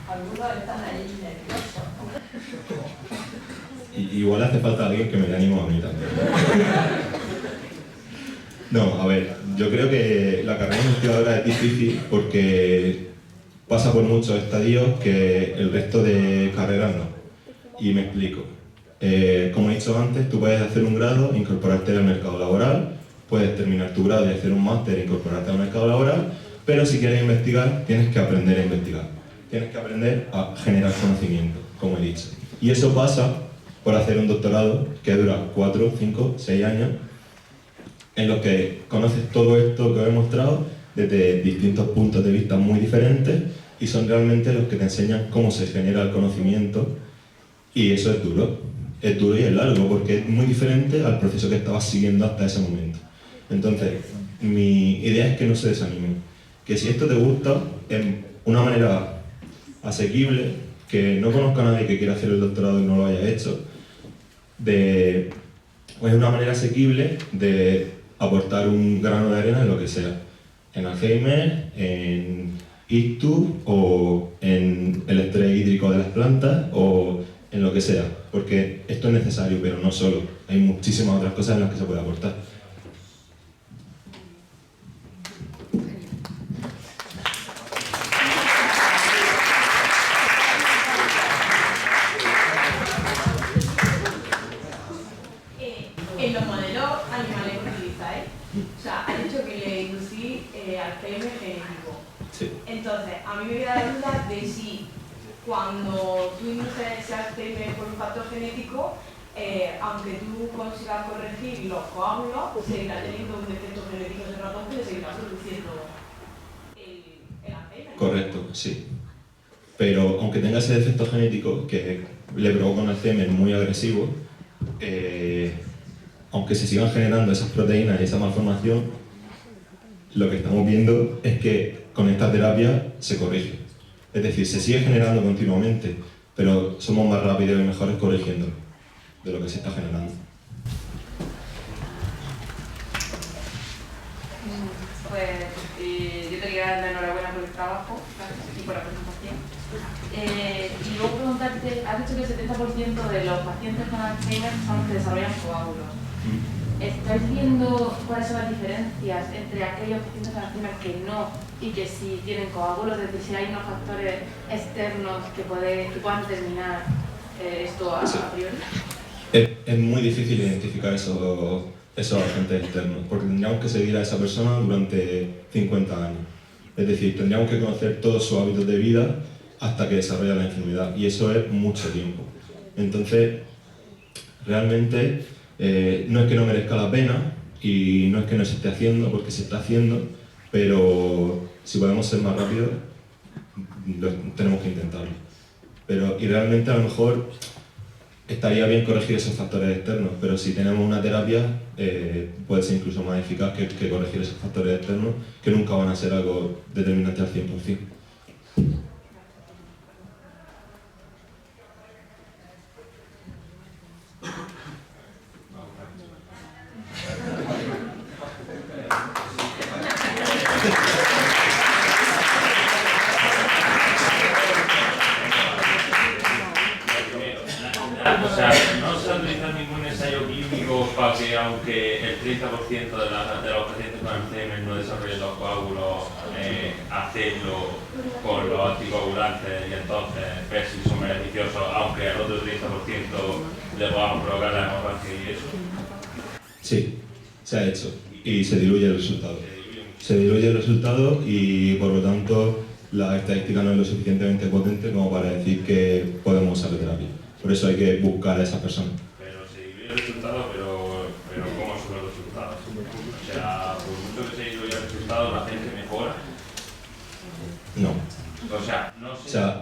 algunos están ahí nerviosos. Igual hace falta alguien que me dé ánimo a mí también. No, a ver, yo creo que la carrera investigadora es difícil porque pasa por muchos estadios que el resto de carreras no. Y me explico. Como he dicho antes, tú puedes hacer un grado e incorporarte al mercado laboral, puedes terminar tu grado y hacer un máster e incorporarte al mercado laboral, pero si quieres investigar, tienes que aprender a investigar. Tienes que aprender a generar conocimiento. como he dicho. Y eso pasa por hacer un doctorado que dura 4, 5, 6 años, en los que conoces todo esto que os he mostrado desde distintos puntos de vista muy diferentes y son realmente los que te enseñan cómo se genera el conocimiento, y eso es duro y es largo porque es muy diferente al proceso que estabas siguiendo hasta ese momento. Entonces, mi idea es que no se desanimen, que si esto te gusta, en una manera asequible, que no conozca a nadie que quiera hacer el doctorado y no lo haya hecho, es una manera asequible de aportar un grano de arena en lo que sea, en Alzheimer, en ictus o en el estrés hídrico de las plantas o en lo que sea, porque esto es necesario, pero no solo, hay muchísimas otras cosas en las que se puede aportar. En los modelos animales que utilizáis, o sea, has dicho que le inducís Alzheimer genético. Sí. Entonces, a mí me queda la duda de si cuando tú induces ese Alzheimer por un factor genético, aunque tú consigas corregir los coágulos, seguirá teniendo un defecto genético ese ratón que le seguirá produciendo el Alzheimer. Correcto, sí. Pero aunque tenga ese defecto genético que le provoca un Alzheimer muy agresivo, aunque se sigan generando esas proteínas y esa malformación, lo que estamos viendo es que con esta terapia se corrige. Es decir, se sigue generando continuamente, pero somos más rápidos y mejores corrigiendo de lo que se está generando. Pues yo te quería dar la enhorabuena por el trabajo y por la presentación. Y luego preguntarte, has dicho que el 70% de los pacientes con Alzheimer son los que desarrollan coágulos. ¿Estáis viendo cuáles son las diferencias entre aquellos pacientes con Alzheimer que no y que sí tienen coágulos? Es decir, si hay unos factores externos que puedan determinar esto a priori. Es muy difícil identificar esos agentes externos, porque tendríamos que seguir a esa persona durante 50 años. Es decir, tendríamos que conocer todos sus hábitos de vida hasta que desarrolla la enfermedad, y eso es mucho tiempo. Entonces, realmente no es que no merezca la pena y no es que no se esté haciendo, porque se está haciendo, pero si podemos ser más rápidos, tenemos que intentarlo. Y realmente a lo mejor estaría bien corregir esos factores externos, pero si tenemos una terapia puede ser incluso más eficaz que corregir esos factores externos, que nunca van a ser algo determinante al 100%. O sea, no se utiliza ningún ensayo clínico para que, aunque el 30% de los pacientes con Alzheimer no desarrollen los coágulos, hacerlo con los anticoagulantes y entonces ver si son beneficiosos, aunque al otro 30% le podamos provocar la hemorragia y eso? Sí, se ha hecho y se diluye el resultado. Se diluye el resultado y por lo tanto la estadística no es lo suficientemente potente como para decir que podemos usar la terapia. Por eso hay que buscar a esas personas. Pero se diluye el resultado, pero ¿cómo son los resultados? O sea, por mucho que se diluya el resultado, ¿la gente mejora? No. O sea, no se, no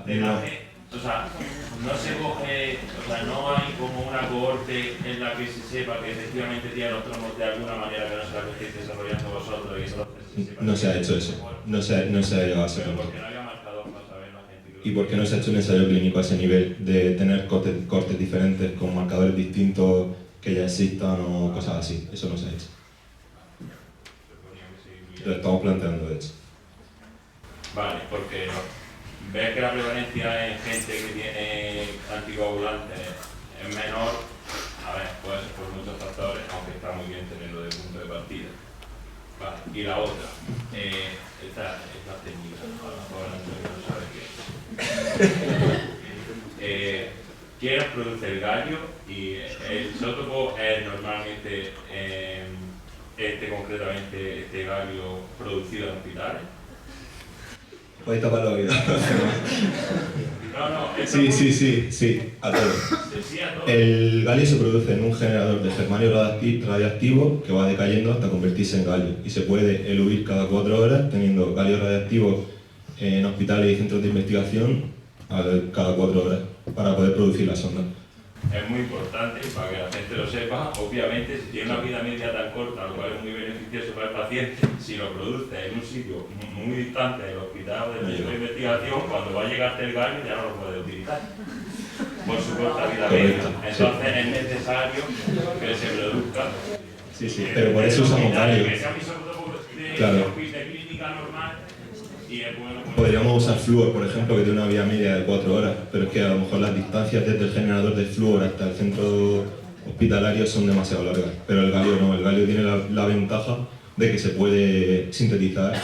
se coge, o sea, no hay como una cohorte en la que se sepa que efectivamente tiene los tromos de alguna manera que no sea la que estéis desarrollando vosotros y entonces se sepa. No se ha hecho eso. No se ha llegado a ese punto. Porque no había marcador para saber la gente que... Y porque no se ha hecho un ensayo clínico a ese nivel de tener cortes diferentes con marcadores distintos que ya existan o cosas así. Eso no se ha hecho. Lo estamos planteando, de hecho. Vale, porque ves que la prevalencia en gente que tiene anticoagulantes es menor. A ver, puede ser por muchos factores, aunque está muy bien tenerlo de punto de partida. Vale, y la otra, esta técnica, a lo mejor Antonio no sabe qué es. ¿Quién produce el gallo? Y el isótopo es normalmente, concretamente, este gallo producido en hospitales. Podéis tapar los oídos. Sí, a todo. Sí, a todo. El galio se produce en un generador de germanio radiactivo que va decayendo hasta convertirse en galio y se puede eluir cada 4 horas teniendo galio radiactivo en hospitales y centros de investigación cada 4 horas para poder producir la sonda. Es muy importante para que la gente lo sepa. Obviamente, si tiene una vida media tan corta, lo cual es muy beneficioso para el paciente, si lo produce en un sitio muy distante del hospital o del centro de investigación, cuando va a llegarte el galio ya no lo puede utilizar por su corta vida media. Entonces es necesario que se produzca. Sí, pero por eso usamos galio. Que sea un isótopo de clínica normal. Podríamos usar flúor, por ejemplo, que tiene una vida media de 4 horas, pero es que a lo mejor las distancias desde el generador de flúor hasta el centro hospitalario son demasiado largas, pero el galio no, el galio tiene la ventaja de que se puede sintetizar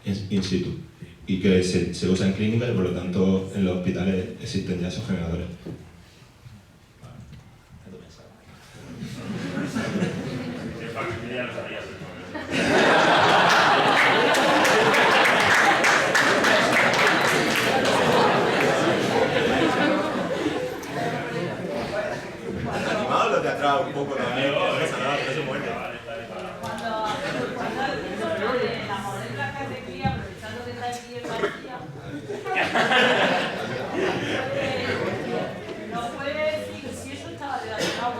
in situ y que se usa en clínica y por lo tanto en los hospitales existen ya esos generadores. Un poco también, Cuando la molécula que se cría, aprovechando que está aquí en vacía, no puede decir si eso estaba relacionado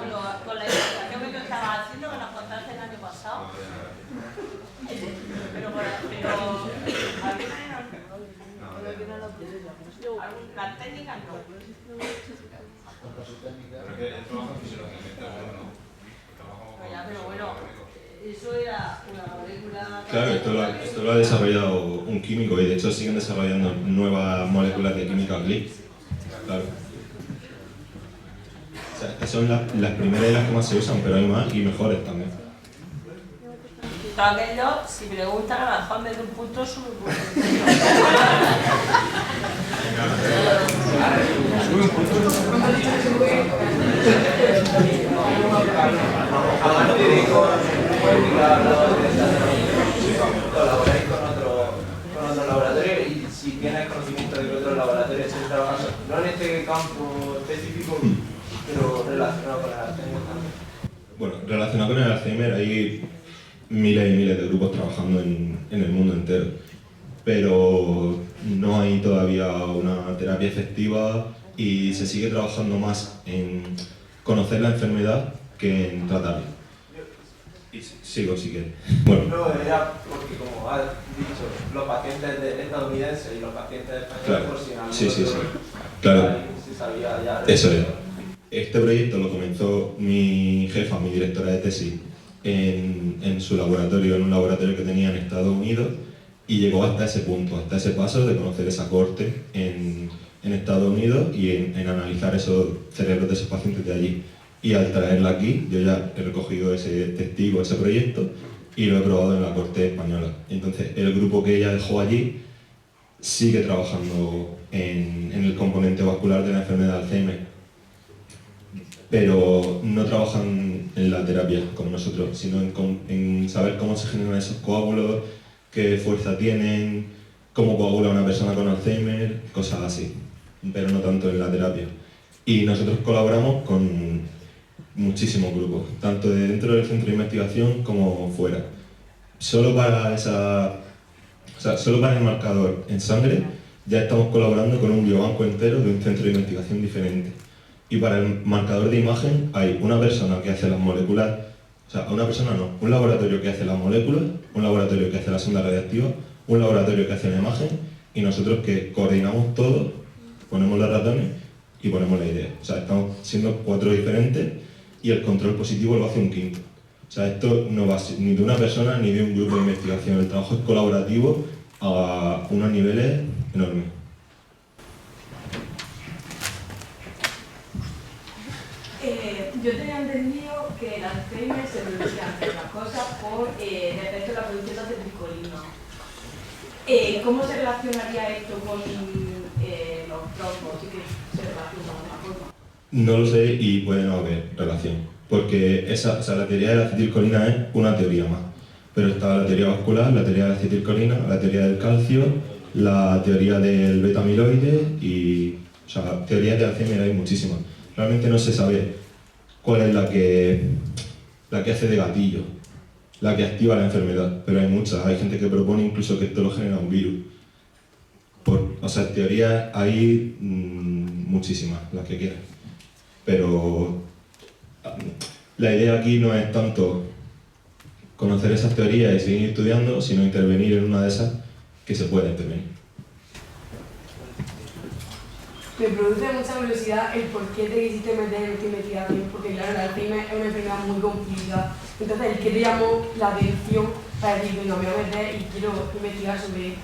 con la investigación que yo estaba haciendo, que nos contaste el año pasado. Las técnicas no. Pero bueno, eso era una molécula... Claro, esto lo ha desarrollado un químico y de hecho siguen desarrollando nuevas moléculas de química Glick. Claro. O sea, estas son las primeras y las que más se usan, pero hay más y mejores también. Todo aquello, si preguntan, a lo mejor desde un punto sube un punto. Aparte de colaboráis con otro laboratorio y si tienes conocimiento de que otros laboratorios estén trabajando, no en este campo específico, pero relacionado con el Alzheimer también. Bueno, relacionado con el Alzheimer hay miles y miles de grupos trabajando en el mundo entero, pero no hay todavía una terapia efectiva y se sigue trabajando más en conocer la enfermedad que en tratarla. Y sigo si quieres. Bueno. No, era porque como has dicho, los pacientes estadounidenses y los pacientes españoles, claro. Por si en algún Sí. Claro. se sabía ya. Eso es. Este proyecto lo comenzó mi jefa, mi directora de tesis, en su laboratorio, en un laboratorio que tenía en Estados Unidos, y llegó hasta ese punto, hasta ese paso de conocer esa corte en Estados Unidos y en analizar esos cerebros de esos pacientes de allí. Y al traerla aquí, yo ya he recogido ese testigo, ese proyecto, y lo he probado en la corte española. Entonces, el grupo que ella dejó allí sigue trabajando en el componente vascular de la enfermedad de Alzheimer, pero no trabajan en la terapia como nosotros, sino en saber cómo se generan esos coágulos, qué fuerza tienen, cómo coagula una persona con Alzheimer, cosas así, pero no tanto en la terapia. Y nosotros colaboramos con muchísimos grupos, tanto dentro del centro de investigación como fuera. Solo para el marcador en sangre ya estamos colaborando con un biobanco entero de un centro de investigación diferente. Y para el marcador de imagen hay una persona que hace las moléculas, un laboratorio que hace las moléculas, un laboratorio que hace la sonda radiactiva, un laboratorio que hace la imagen y nosotros que coordinamos todo, ponemos los ratones y ponemos la idea. O sea, estamos siendo 4 diferentes y el control positivo lo hace un quinto. O sea, esto no va ni de una persona ni de un grupo de investigación. El trabajo es colaborativo a unos niveles enormes. Yo tenía entendido que el Alzheimer se producía, entre otras cosas, por defecto de la producción de acetilcolina. ¿Cómo se relacionaría esto con los trombos? ¿Sí que se relaciona de alguna forma? No lo sé y puede no haber relación, porque la teoría de la acetilcolina es una teoría más, pero está la teoría vascular, la teoría de la acetilcolina, la teoría del calcio la teoría del beta amiloide y, o sea, teorías de Alzheimer hay muchísimas. Realmente no se sabe cuál es la que hace de gatillo, la que activa la enfermedad, pero hay muchas. Hay gente que propone incluso que esto lo genera un virus. O sea, teorías hay muchísimas, las que quieras. Pero la idea aquí no es tanto conocer esas teorías y seguir estudiando, sino intervenir en una de esas que se puede intervenir. Me produce mucha curiosidad el por qué te quisiste meter en esta investigación, porque claro, el Alzheimer es una enfermedad muy complicada. Entonces, ¿el qué te llamó la atención para decir, venga, me voy a meter y quiero investigar sobre esto?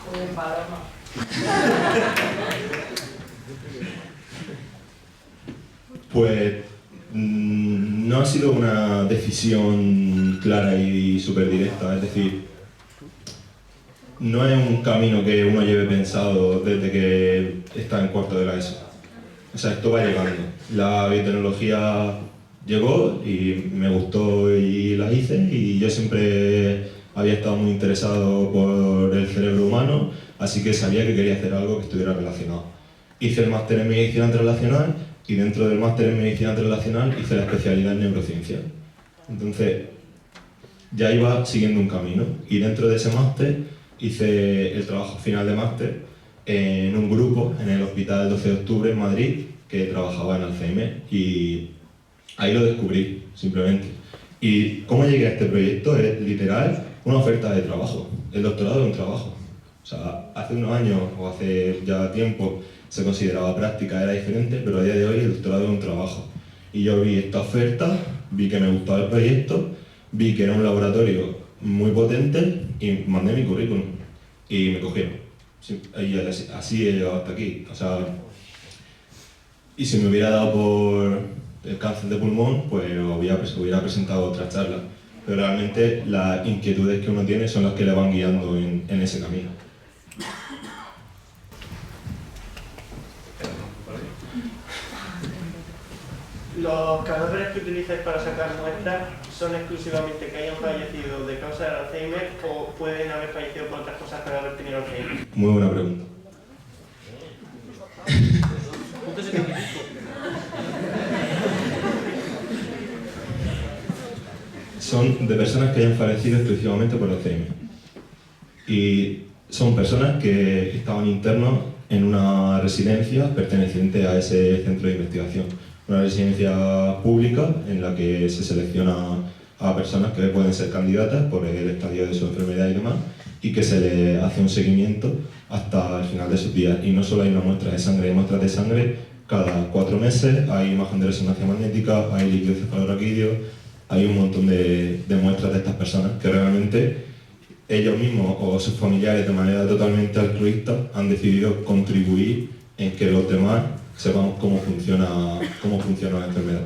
Joder, paloma. Pues no ha sido una decisión clara y súper directa, es decir, no es un camino que uno lleve pensado desde que está en cuarto de la ESO. O sea, esto va llegando. La biotecnología llegó y me gustó y la hice, y yo siempre había estado muy interesado por el cerebro humano, así que sabía que quería hacer algo que estuviera relacionado. Hice el máster en medicina translacional y dentro del máster en medicina translacional hice la especialidad en neurociencia. Entonces ya iba siguiendo un camino, y dentro de ese máster hice el trabajo final de máster en un grupo en el Hospital 12 de Octubre en Madrid que trabajaba en Alzheimer, y ahí lo descubrí simplemente. ¿Y cómo llegué a este proyecto? Es literal una oferta de trabajo. El doctorado es un trabajo. O sea, hace unos años o hace ya tiempo se consideraba práctica, era diferente, pero a día de hoy el doctorado es un trabajo. Y yo vi esta oferta, vi que me gustaba el proyecto, vi que era un laboratorio muy potente y mandé mi currículum y me cogieron. Y así he llegado hasta aquí. O sea, y si me hubiera dado por el cáncer de pulmón, pues hubiera presentado otra charla. Pero realmente las inquietudes que uno tiene son las que le van guiando en ese camino. ¿Los cadáveres que utilizáis para sacar muestras son exclusivamente que hayan fallecido de causa del Alzheimer o pueden haber fallecido por otras cosas pero haber tenido Alzheimer? Muy buena pregunta. Son de personas que hayan fallecido exclusivamente por Alzheimer. Y son personas que estaban internos en una residencia perteneciente a ese centro de investigación. Una residencia pública en la que se selecciona a personas que pueden ser candidatas por el estadio de su enfermedad y demás, y que se le hace un seguimiento hasta el final de sus días. Y no solo hay una muestra de sangre, hay muestras de sangre cada 4 meses, hay imagen de resonancia magnética, hay líquido cefalorraquídeo, hay un montón de muestras de estas personas que realmente ellos mismos o sus familiares de manera totalmente altruista han decidido contribuir en que los demás sepamos cómo funciona la enfermedad.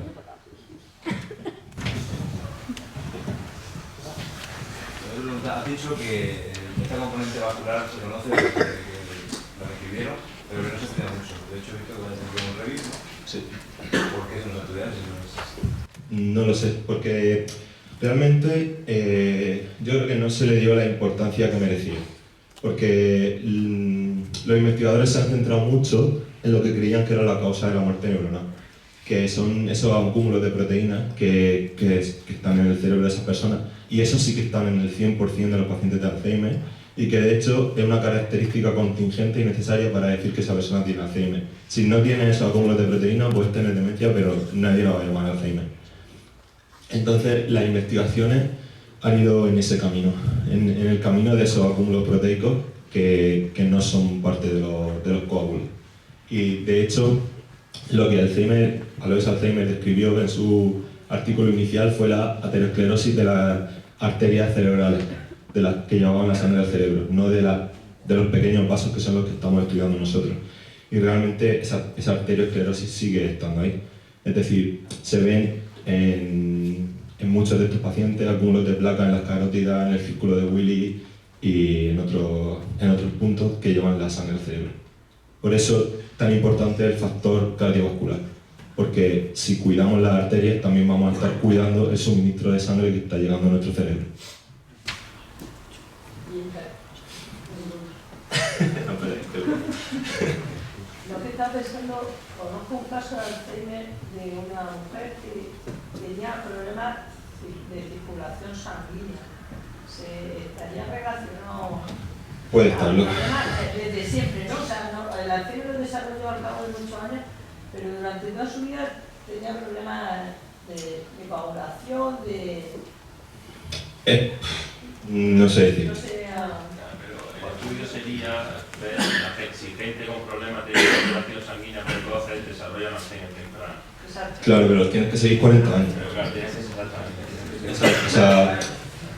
Has dicho que esta componente vascular se conoce desde que lo describieron, pero que no se estudia mucho. De hecho, he visto que va a tener un review, ¿no? Sí. ¿Por qué no lo estudias? No lo sé, porque realmente yo creo que no se le dio la importancia que merecía. Porque los investigadores se han centrado mucho en lo que creían que era la causa de la muerte neuronal, que son esos acúmulos de proteínas que están en el cerebro de esas personas, y esos sí que están en el 100% de los pacientes de Alzheimer, y que de hecho es una característica contingente y necesaria para decir que esa persona tiene Alzheimer. Si no tiene esos acúmulos de proteínas, puedes tener demencia, pero nadie lo va a llamar Alzheimer. Entonces, las investigaciones han ido en ese camino, en el camino de esos acúmulos proteicos que no son parte de los coágulos. Y de hecho, lo que Alois Alzheimer describió en su artículo inicial fue la aterosclerosis de las arterias cerebrales, de las que llevaban la sangre al cerebro, no de los pequeños vasos que son los que estamos estudiando nosotros. Y realmente esa arteriosclerosis sigue estando ahí. Es decir, se ven en muchos de estos pacientes acúmulos de placa en las carótidas, en el círculo de Willis y en otros puntos que llevan la sangre al cerebro. Por eso tan importante el factor cardiovascular, porque si cuidamos las arterias también vamos a estar cuidando el suministro de sangre que está llegando a nuestro cerebro. estaba pensando, conozco un caso de Alzheimer de una mujer que tenía problemas de circulación sanguínea. Se estaría relacionado Puede estarlo. desde siempre, ¿no? O sea, el Alzheimer lo desarrolló al cabo de muchos años, pero durante toda su vida tenía problemas de coagulación, no sé decir. no sé, Pero el estudio sería ver si gente con problemas de circulación sanguínea precoces desarrollan Alzheimer temprano. exacto. Claro, pero tienes que seguir 40 años. Pero claro, tienes exactamente. O sea,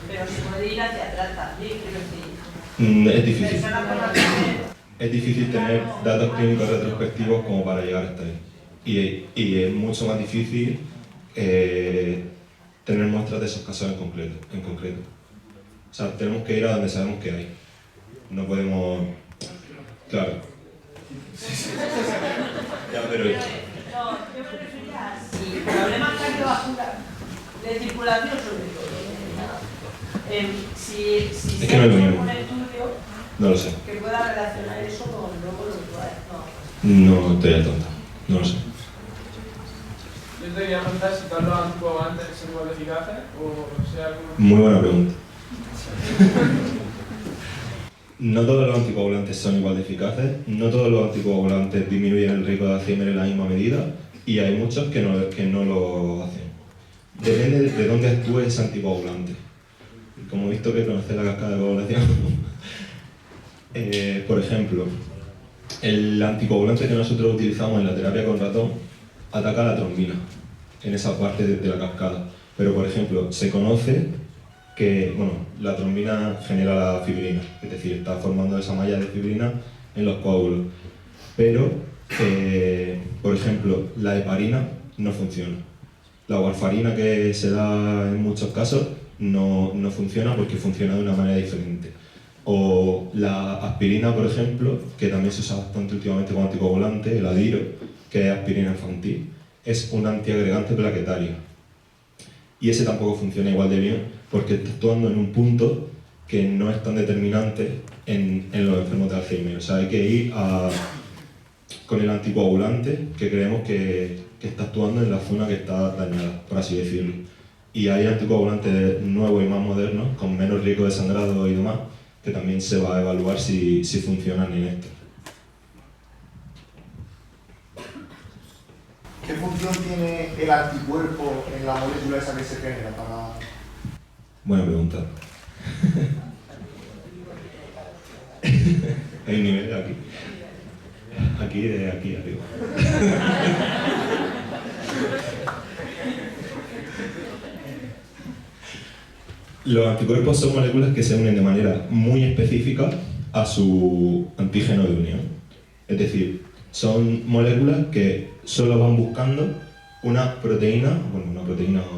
Pero se puede ir hacia atrás también, quiero decir. es difícil. Personas con Alzheimer. Es difícil tener datos clínicos retrospectivos como para llegar hasta ahí. Y es mucho más difícil tener muestras de esos casos en concreto. O sea, tenemos que ir a donde sabemos que hay. No podemos... Claro. Ya, pero... No, yo me refería a si problemas cardiovasculares, de circulación sobre todo. Si Es se que no es lo hace mismo. un estudio No lo sé. que pueda relacionar eso con luego lo que No estoy al tanto. No lo sé. Yo te quería preguntar si todos los anticoagulantes son igual de eficaces o sea alguno... Muy buena pregunta. No todos los anticoagulantes son igual de eficaces, no todos los anticoagulantes disminuyen el riesgo de Alzheimer en la misma medida y hay muchos que no lo hacen. Depende de dónde actúe ese anticoagulante. Como he visto que conoce la cascada de coagulación, por ejemplo, el anticoagulante que nosotros utilizamos en la terapia con ratón ataca la trombina en esa parte de la cascada. Pero, por ejemplo, se conoce que la trombina genera la fibrina, es decir, está formando esa malla de fibrina en los coágulos. Pero, por ejemplo, la heparina no funciona. La warfarina que se da en muchos casos no funciona porque funciona de una manera diferente. O la aspirina, por ejemplo, que también se usa bastante últimamente como anticoagulante, el adiro, que es aspirina infantil, es un antiagregante plaquetario. Y ese tampoco funciona igual de bien porque está actuando en un punto que no es tan determinante en los enfermos de Alzheimer. O sea, hay que ir con el anticoagulante que creemos que está actuando en la zona que está dañada, por así decirlo. Y hay anticoagulantes nuevos y más modernos, con menos riesgo de sangrado y demás, que también se va a evaluar si funcionan en esto. ¿Qué función tiene el anticuerpo en la molécula esa que se genera para...? Buena pregunta. Hay un nivel aquí. Aquí de aquí arriba. Los anticuerpos son moléculas que se unen de manera muy específica a su antígeno de unión. Es decir, son moléculas que solo van buscando una proteína o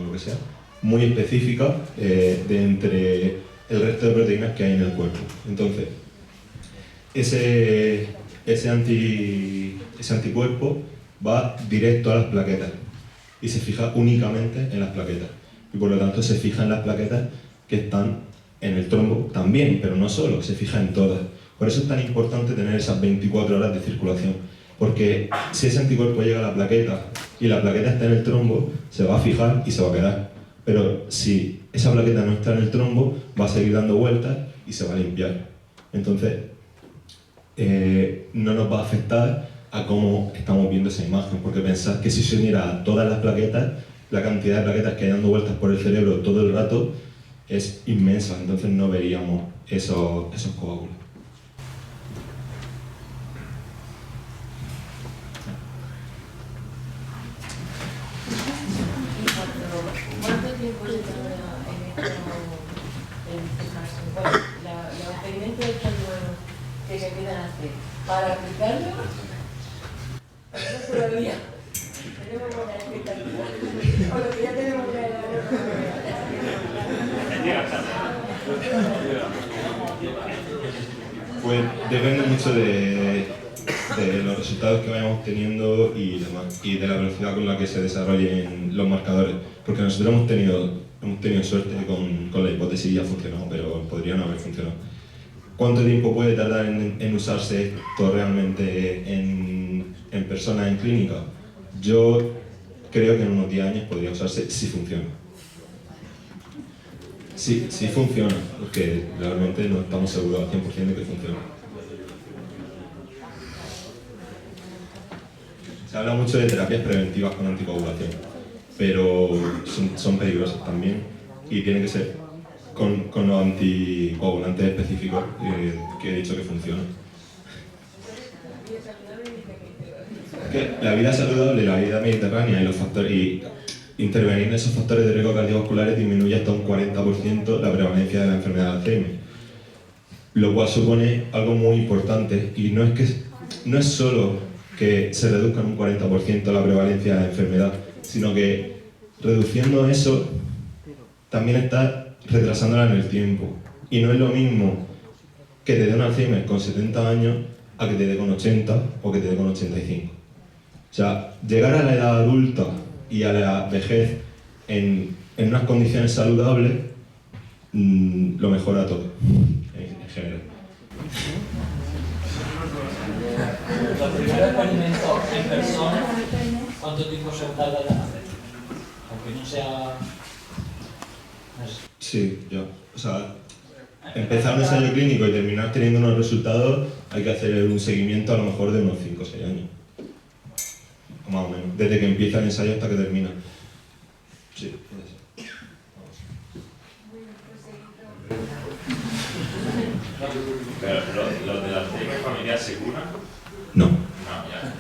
lo que sea, muy específica de entre el resto de proteínas que hay en el cuerpo. Entonces, ese anticuerpo va directo a las plaquetas y se fija únicamente en las plaquetas. Y por lo tanto se fija en las plaquetas que están en el trombo también, pero no solo, se fija en todas. Por eso es tan importante tener esas 24 horas de circulación, porque si ese anticuerpo llega a la plaqueta y la plaqueta está en el trombo, se va a fijar y se va a quedar. Pero si esa plaqueta no está en el trombo, va a seguir dando vueltas y se va a limpiar. Entonces, no nos va a afectar a cómo estamos viendo esa imagen, porque pensad que si se uniera a todas las plaquetas, la cantidad de plaquetas que hay dando vueltas por el cerebro todo el rato es inmensa, entonces no veríamos esos coágulos. ¿Cuánto tiempo se tarda en este caso? Bueno, los experimentos estos nuevos que se empiezan a hacer, para aplicarlo, nosotros todavía tenemos buena expectativa. O lo que ya tenemos ya era Pues depende mucho de los resultados que vayamos teniendo y demás, y de la velocidad con la que se desarrollen los marcadores, porque nosotros hemos tenido suerte con la hipótesis y ha funcionado, pero podría no haber funcionado. ¿cuánto tiempo puede tardar en usarse esto realmente en personas en clínica? Yo creo que en unos 10 años podría usarse si funciona. Sí funciona, porque realmente no estamos seguros al 100% de que funciona. Se habla mucho de terapias preventivas con anticoagulación, pero son peligrosas también y tienen que ser con los anticoagulantes específicos que he dicho que funcionan. La vida saludable, la vida mediterránea y los factores y intervenir en esos factores de riesgo cardiovasculares disminuye hasta un 40% la prevalencia de la enfermedad de Alzheimer, lo cual supone algo muy importante y no es solo que se reduzca en un 40% la prevalencia de la enfermedad, sino que reduciendo eso también está retrasándola en el tiempo. Y no es lo mismo que te dé un Alzheimer con 70 años a que te dé con 80 o que te dé con 85. O sea, llegar a la edad adulta y a la vejez en unas condiciones saludables lo mejora todo, en general. Los primeros experimentos en persona, ¿cuánto tiempo se tarda en hacer? Aunque no sea... Sí, ya. O sea, empezar un ensayo clínico y terminar teniendo unos resultados, hay que hacer un seguimiento a lo mejor de unos 5 o 6 años. Más o menos. Desde que empieza el ensayo hasta que termina. Sí, puede ser. Pero los de la Alzheimer familiar se curan. No. Ya.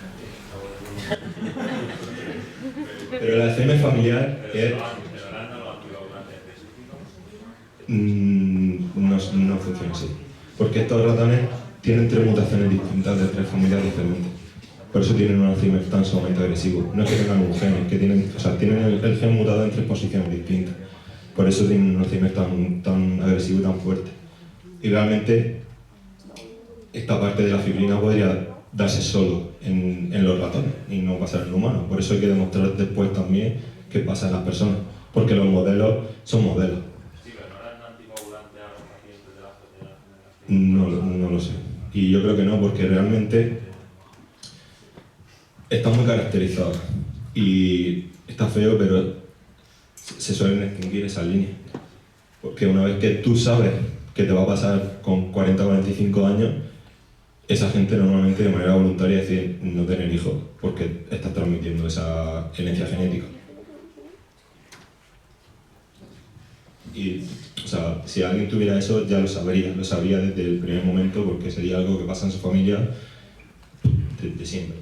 Pero el Alzheimer familiar es... No funciona así. Porque estos ratones tienen 3 mutaciones distintas de 3 familias diferentes. Por eso tienen un Alzheimer tan sumamente agresivo. No es que tengan un gen, es que tienen el gen mutado en 3 posiciones distintas. Por eso tienen un Alzheimer tan agresivo y tan fuerte. Y realmente esta parte de la fibrina podría darse solo en los ratones y no pasar en los humanos. Por eso hay que demostrar después también qué pasa en las personas. Porque los modelos son modelos. Sí, pero no eran anticoagulantes a los pacientes de la sociedad. No lo sé. Y yo creo que no, porque realmente está muy caracterizado. Y está feo, pero se suelen extinguir esas líneas. Porque una vez que tú sabes que te va a pasar con 40 o 45 años, esa gente normalmente de manera voluntaria decide no tener hijos porque estás transmitiendo esa herencia genética. Y, o sea, si alguien tuviera eso ya lo sabría desde el primer momento porque sería algo que pasa en su familia de siempre.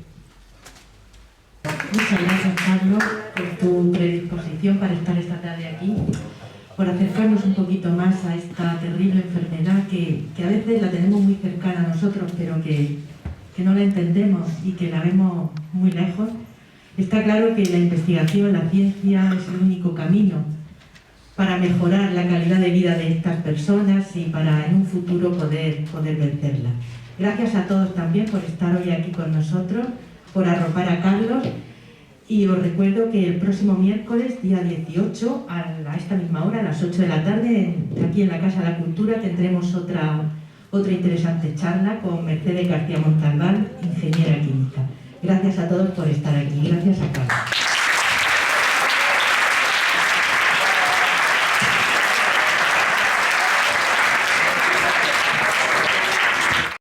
Muchas gracias, Carlos, por tu predisposición para estar esta tarde aquí, por acercarnos un poquito más a esta terrible enfermedad que a veces la tenemos muy cercana a nosotros, pero que no la entendemos y que la vemos muy lejos. Está claro que la investigación, la ciencia es el único camino para mejorar la calidad de vida de estas personas y para en un futuro poder vencerla. Gracias a todos también por estar hoy aquí con nosotros, por arropar a Carlos. Y os recuerdo que el próximo miércoles, día 18, a esta misma hora, a las 8 de la tarde, aquí en la Casa de la Cultura, tendremos otra interesante charla con Mercedes García Montalbán, ingeniera química. Gracias a todos por estar aquí. Gracias a Carlos.